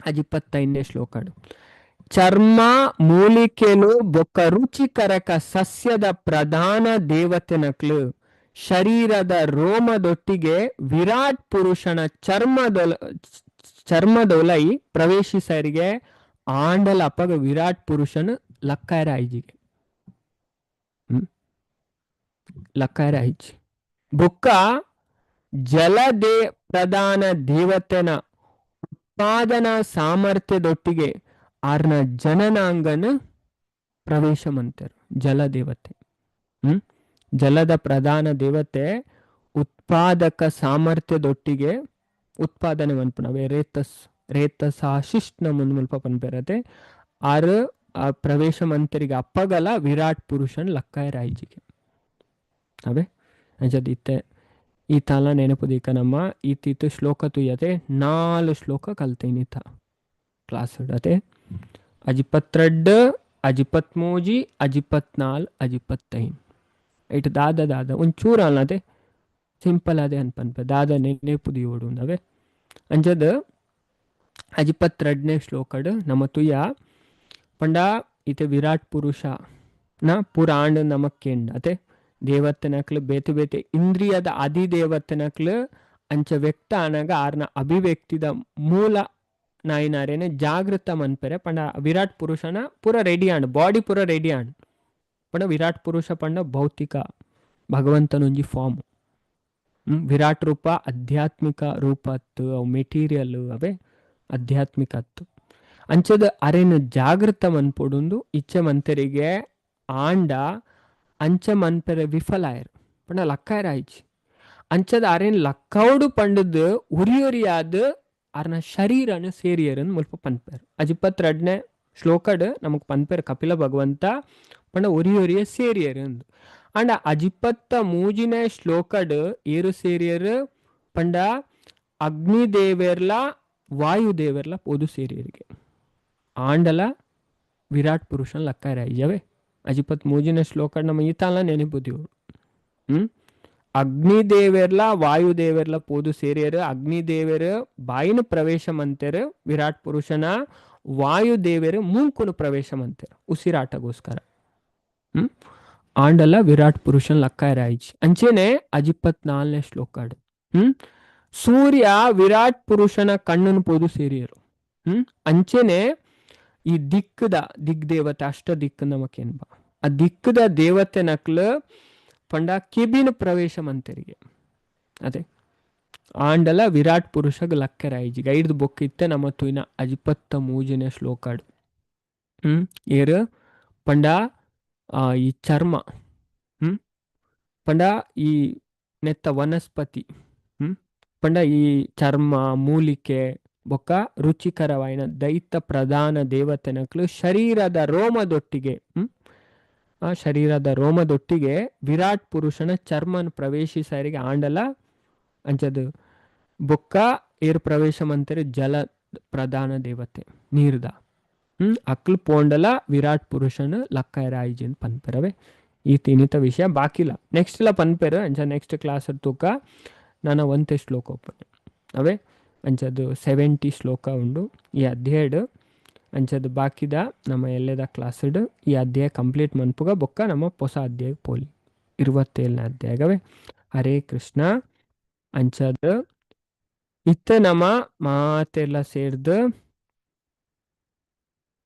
ಅಜಿಪ್ಪತ್ತೈದನೇ ಶ್ಲೋಕಡು. ಚರ್ಮ ಮೂಲಿಕೆಲು ಬೊಕ್ಕ ರುಚಿಕರಕ ಸಸ್ಯದ ಪ್ರಧಾನ ದೇವತೆನಕ್ಲು ಶರೀರದ ರೋಮದೊಟ್ಟಿಗೆ ವಿರಾಟ್ ಪುರುಷನ ಚರ್ಮದೊಲೈ ಪ್ರವೇಶಿಸರಿಗೆ ಆಂಡಲ ಅಪಗ ವಿರಾಟ್ ಪುರುಷನ ಲಕ್ಕಾಯರ ಐಜಿಗೆ ಲಕ್ಕಾಯರ ಐಜಿ ಬೊಕ್ಕ ಜಲದೇ ಪ್ರಧಾನ ದೇವತೆನ ಉತ್ಪಾದನಾ ಸಾಮರ್ಥ್ಯದೊಟ್ಟಿಗೆ ಆರ್ನ ಜನನಾಂಗನ ಪ್ರವೇಶ ಮಂತರು. ಜಲದೇವತೆ ಜಲದ ಪ್ರಧಾನ ದೇವತೆ ಉತ್ಪಾದಕ ಸಾಮರ್ಥ್ಯದೊಟ್ಟಿಗೆ ಉತ್ಪಾದನೆ ಮನ್ಪುನವೆ ರೇತಸ ಶಿಷ್ಣ ಮುಂದ್ ಮುಲ್ಪ ಪನ್ಪೆರತೆ ಆರ್ ಆ ಪ್ರವೇಶ ಮಂತರಿಗೆ ಅಪ್ಪಗಲ ವಿರಾಟ್ ಪುರುಷನ್ ಲಕ್ಕಾಯ ರಾಯ್ಜಿಗೆ ಅವೇ ಅಂಚದ್ ಇತ್ತೆ ಈ ತಾಲ ನೆನಪುದೀಕ ನಮ್ಮ ಈತೀತು ಶ್ಲೋಕ ತುಯ್ಯತೆ 4 ಶ್ಲೋಕ ಕಲ್ತೇನಿತ ಕ್ಲಾಸ್ ಅದೇ ಅಜಿಪ್ಪತ್ತೆರಡು ಅಜಿಪ್ಪತ್ಮೂಜಿ ಅಜಿಪ್ಪತ್ನಾಲ್ ಅಜಿಪ್ಪತ್ತೈನ್ ಇಟ್ ದಾದ ಒಂಚೂರು ಅಲ್ಲದೆ ಸಿಂಪಲ್ ಅದೇ ಅನ್ಪನ್ಪೆ ದಾದ ನೆನಪುದಿ ಓಡು ಅವೇ ಅಂಚದ್ ಅಜಿಪ್ಪತ್ತೆರಡನೇ ಶ್ಲೋಕಡ್ ನಮ್ಮ ತುಯ್ಯ ಪಂಡ ಇತೆ ವಿರಾಟ್ ಪುರುಷ ನ ಪುರಾಣ ನಮಕ್ಕೇಂಡ್ ಅತೆ ದೇವತೆನಕ್ಲು ಬೇತೆ ಬೇತೆ ಇಂದ್ರಿಯದ ಅಧಿದೇವತೆನಕ್ಲು ಅಂಚ ವ್ಯಕ್ತ ಆನಾಗ ಆರ್ನ ಅಭಿವ್ಯಕ್ತಿದ ಮೂಲ ನಾಯಿನಾರೇನೆ ಜಾಗೃತ ಮನ್ಪೆರೆ ಪಂಡ ವಿರಾಟ್ ಪುರುಷನ ಪೂರ ರೆಡಿ ಆಂಡ್ ಬಾಡಿ ಪೂರ ರೆಡಿ ಆಂಡ್ ಪಂಡ ವಿರಾಟ್ ಪುರುಷ ಪಂಡ ಭೌತಿಕ ಭಗವಂತನೊಂಜಿ ಫಾರ್ಮ್. ವಿರಾಟ್ ರೂಪ ಆಧ್ಯಾತ್ಮಿಕ ರೂಪ ಅತ್ತು, ಅವು ಮೆಟೀರಿಯಲ್ ಅವೇ ಆಧ್ಯಾತ್ಮಿಕ ಅತ್ತು. ಅಂಚದ ಅರೆನು ಜಾಗೃತ ಮನ್ಪೊಡುಂದು ಇಚ್ಚೆ ಮಂತರಿಗೆ ಆಂಡ ಅಂಚ ಮನ್ಪೆರೆ ವಿಫಲ ಆಯರು ಪಂಡ ಲಕ್ಕಾಯರ ಆಯ್ಚಿ. ಅಂಚದ ಅರೆನ್ ಲಕ್ಕೌಡು ಪಂಡದು ಉರಿಯೊರಿಯಾದ ಅರ್ನ ಶರೀರನ ಸೇರಿಯರನ್ನು ಮುಲ್ಪ ಪನ್ಪೇರು. ಅಜಿಪ್ಪತ್ತೆರಡನೇ ಶ್ಲೋಕಡ್ ನಮಗ್ ಪನ್ಪೇರು ಕಪಿಲ ಭಗವಂತ ಪಂಡ ಒರಿಯೊರಿಯ ಸೇರಿಯರು ಅಂದು. ಅಂಡ ಅಜಿಪ್ಪತ್ತ ಮೂಜಿನೇ ಶ್ಲೋಕಡ್ ಏರು ಸೇರಿಯರು ಪಂಡ ಅಗ್ನಿದೇವೇರ್ಲ ವಾಯುದೇವೇರ್ಲ ಪೋದು ಸೇರಿಯರಿಗೆ ಆಂಡಲ ವಿರಾಟ್ ಪುರುಷನ್ ಲಕ್ಕಾಯರ ಅಯ್ಯವೆ. ಅಜಿಪ್ಪತ್ ಮೂಜಿನೇ ಶ್ಲೋಕಡ್ ನಮ್ಮ ಈತಾಲ ನೆನಪುದಿವ್ರು. ಅಗ್ನಿದೇವೇರ್ಲ ವಾಯುದೇವೇರ್ಲ ಪೋದು ಸೇರಿಯರು. ಅಗ್ನಿದೇವರು ಬಾಯಿನ ಪ್ರವೇಶಂ ಅಂತೇರು ವಿರಾಟ್ ಪುರುಷನ, ವಾಯುದೇವರು ಮೂಂಕುನು ಪ್ರವೇಶಂ ಅಂತೇರು ಉಸಿರಾಟಗೋಸ್ಕರ. ಆಂಡಲ ವಿರಾಟ್ ಪುರುಷನ್ ಲಕ್ಕಾಯರ ಆಯ್ಚಿ. ಅಂಚೆನೆ ಅಜಿಪ್ಪತ್ನಾಲ್ನೇ ಶ್ಲೋಕಾಡು ಸೂರ್ಯ ವಿರಾಟ್ ಪುರುಷನ ಕಣ್ಣನ್ನು ಪೋದು ಸೇರಿಯರು. ಅಂಚೆನೆ ಈ ದಿಗ್ದೇವತೆ ಅಷ್ಟ ದಿಕ್ಕು ನಮಕೇನ್ಬ ಆ ದಿಕ್ಕದ ದೇವತೆ ನಕ್ಲು ಪಂಡ ಕೆಬಿನ ಪ್ರವೇಶಂ ಅಂತರಿಗೆ ಅದೇ ಆಂಡಲ ವಿರಾಟ್ ಪುರುಷಗ್ ಲಕ್ಕೆರ ಐಜಿ ಗೈಡ್ದು ಬೊಕ್ಕ ಇತ್ತೆ ನಮ್ಮ ತುಯಿನ ಅಜಿಪ್ಪತ್ತ ಮೂಜನೇ ಶ್ಲೋಕಾಡು ಏರು ಪಂಡ ಈ ಚರ್ಮ ಪಂಡ ಈ ನೆತ್ತ ವನಸ್ಪತಿ ಪಂಡ ಈ ಚರ್ಮ ಮೂಲಿಕೆ ಬೊಕ್ಕ ರುಚಿಕರವಾಯಿನ ದೈತ ಪ್ರಧಾನ ದೇವತೆನಕ್ಲು ಶರೀರದ ರೋಮದೊಟ್ಟಿಗೆ ಆ ಶರೀರದ ರೋಮದೊಟ್ಟಿಗೆ ವಿರಾಟ್ ಪುರುಷನ ಚರ್ಮನ್ ಪ್ರವೇಶಿಸರಿಗೆ ಆಂಡಲ ಅಂಚದು ಬೊಕ್ಕ ಏರ್ ಪ್ರವೇಶಂ ಅಂತಾರೆ ಜಲ ಪ್ರಧಾನ ದೇವತೆ ನೀರ್ದ ಅಕ್ಲು ಪೋಂಡಲ ವಿರಾಟ್ ಪುರುಷನ ಲಕ್ಕಾಯರ ಆಯ್ಜಿನ್ ಪನ್ಪೆರವೆ. ಈ ತಿನಿತ ವಿಷಯ ಬಾಕಿಲ್ಲ ನೆಕ್ಸ್ಟ್ ಎಲ್ಲ ಪನ್ಪೆರು ಅಂಚ ನೆಕ್ಸ್ಟ್ ಕ್ಲಾಸ್ ತೂಕ ನಾನು ಒಂತೆ ಶ್ಲೋಕ ಒಪ್ಪನೆ ಅವೇ ಅಂಚದು 70 ಶ್ಲೋಕ ಉಂಡು ಈ ಅಧ್ಯಾಯಡು. ಅಂಚದು ಬಾಕಿದ ನಮ್ಮ ಎಲ್ಲೆದ ಕ್ಲಾಸ್ಡ್ ಈ ಅಧ್ಯಾಯ ಕಂಪ್ಲೀಟ್ ಮನ್ಪುಗ ಬೊಕ್ಕ ನಮ್ಮ ಹೊಸ ಅಧ್ಯಾಯ ಪೋಲಿ 27ನೇ ಅಧ್ಯಾಯಗವೇ. ಹರೇ ಕೃಷ್ಣ. ಅಂಚದು ಇತ್ತ ನಮ್ಮ ಮಾತೆಲ್ಲ ಸೇರ್ದು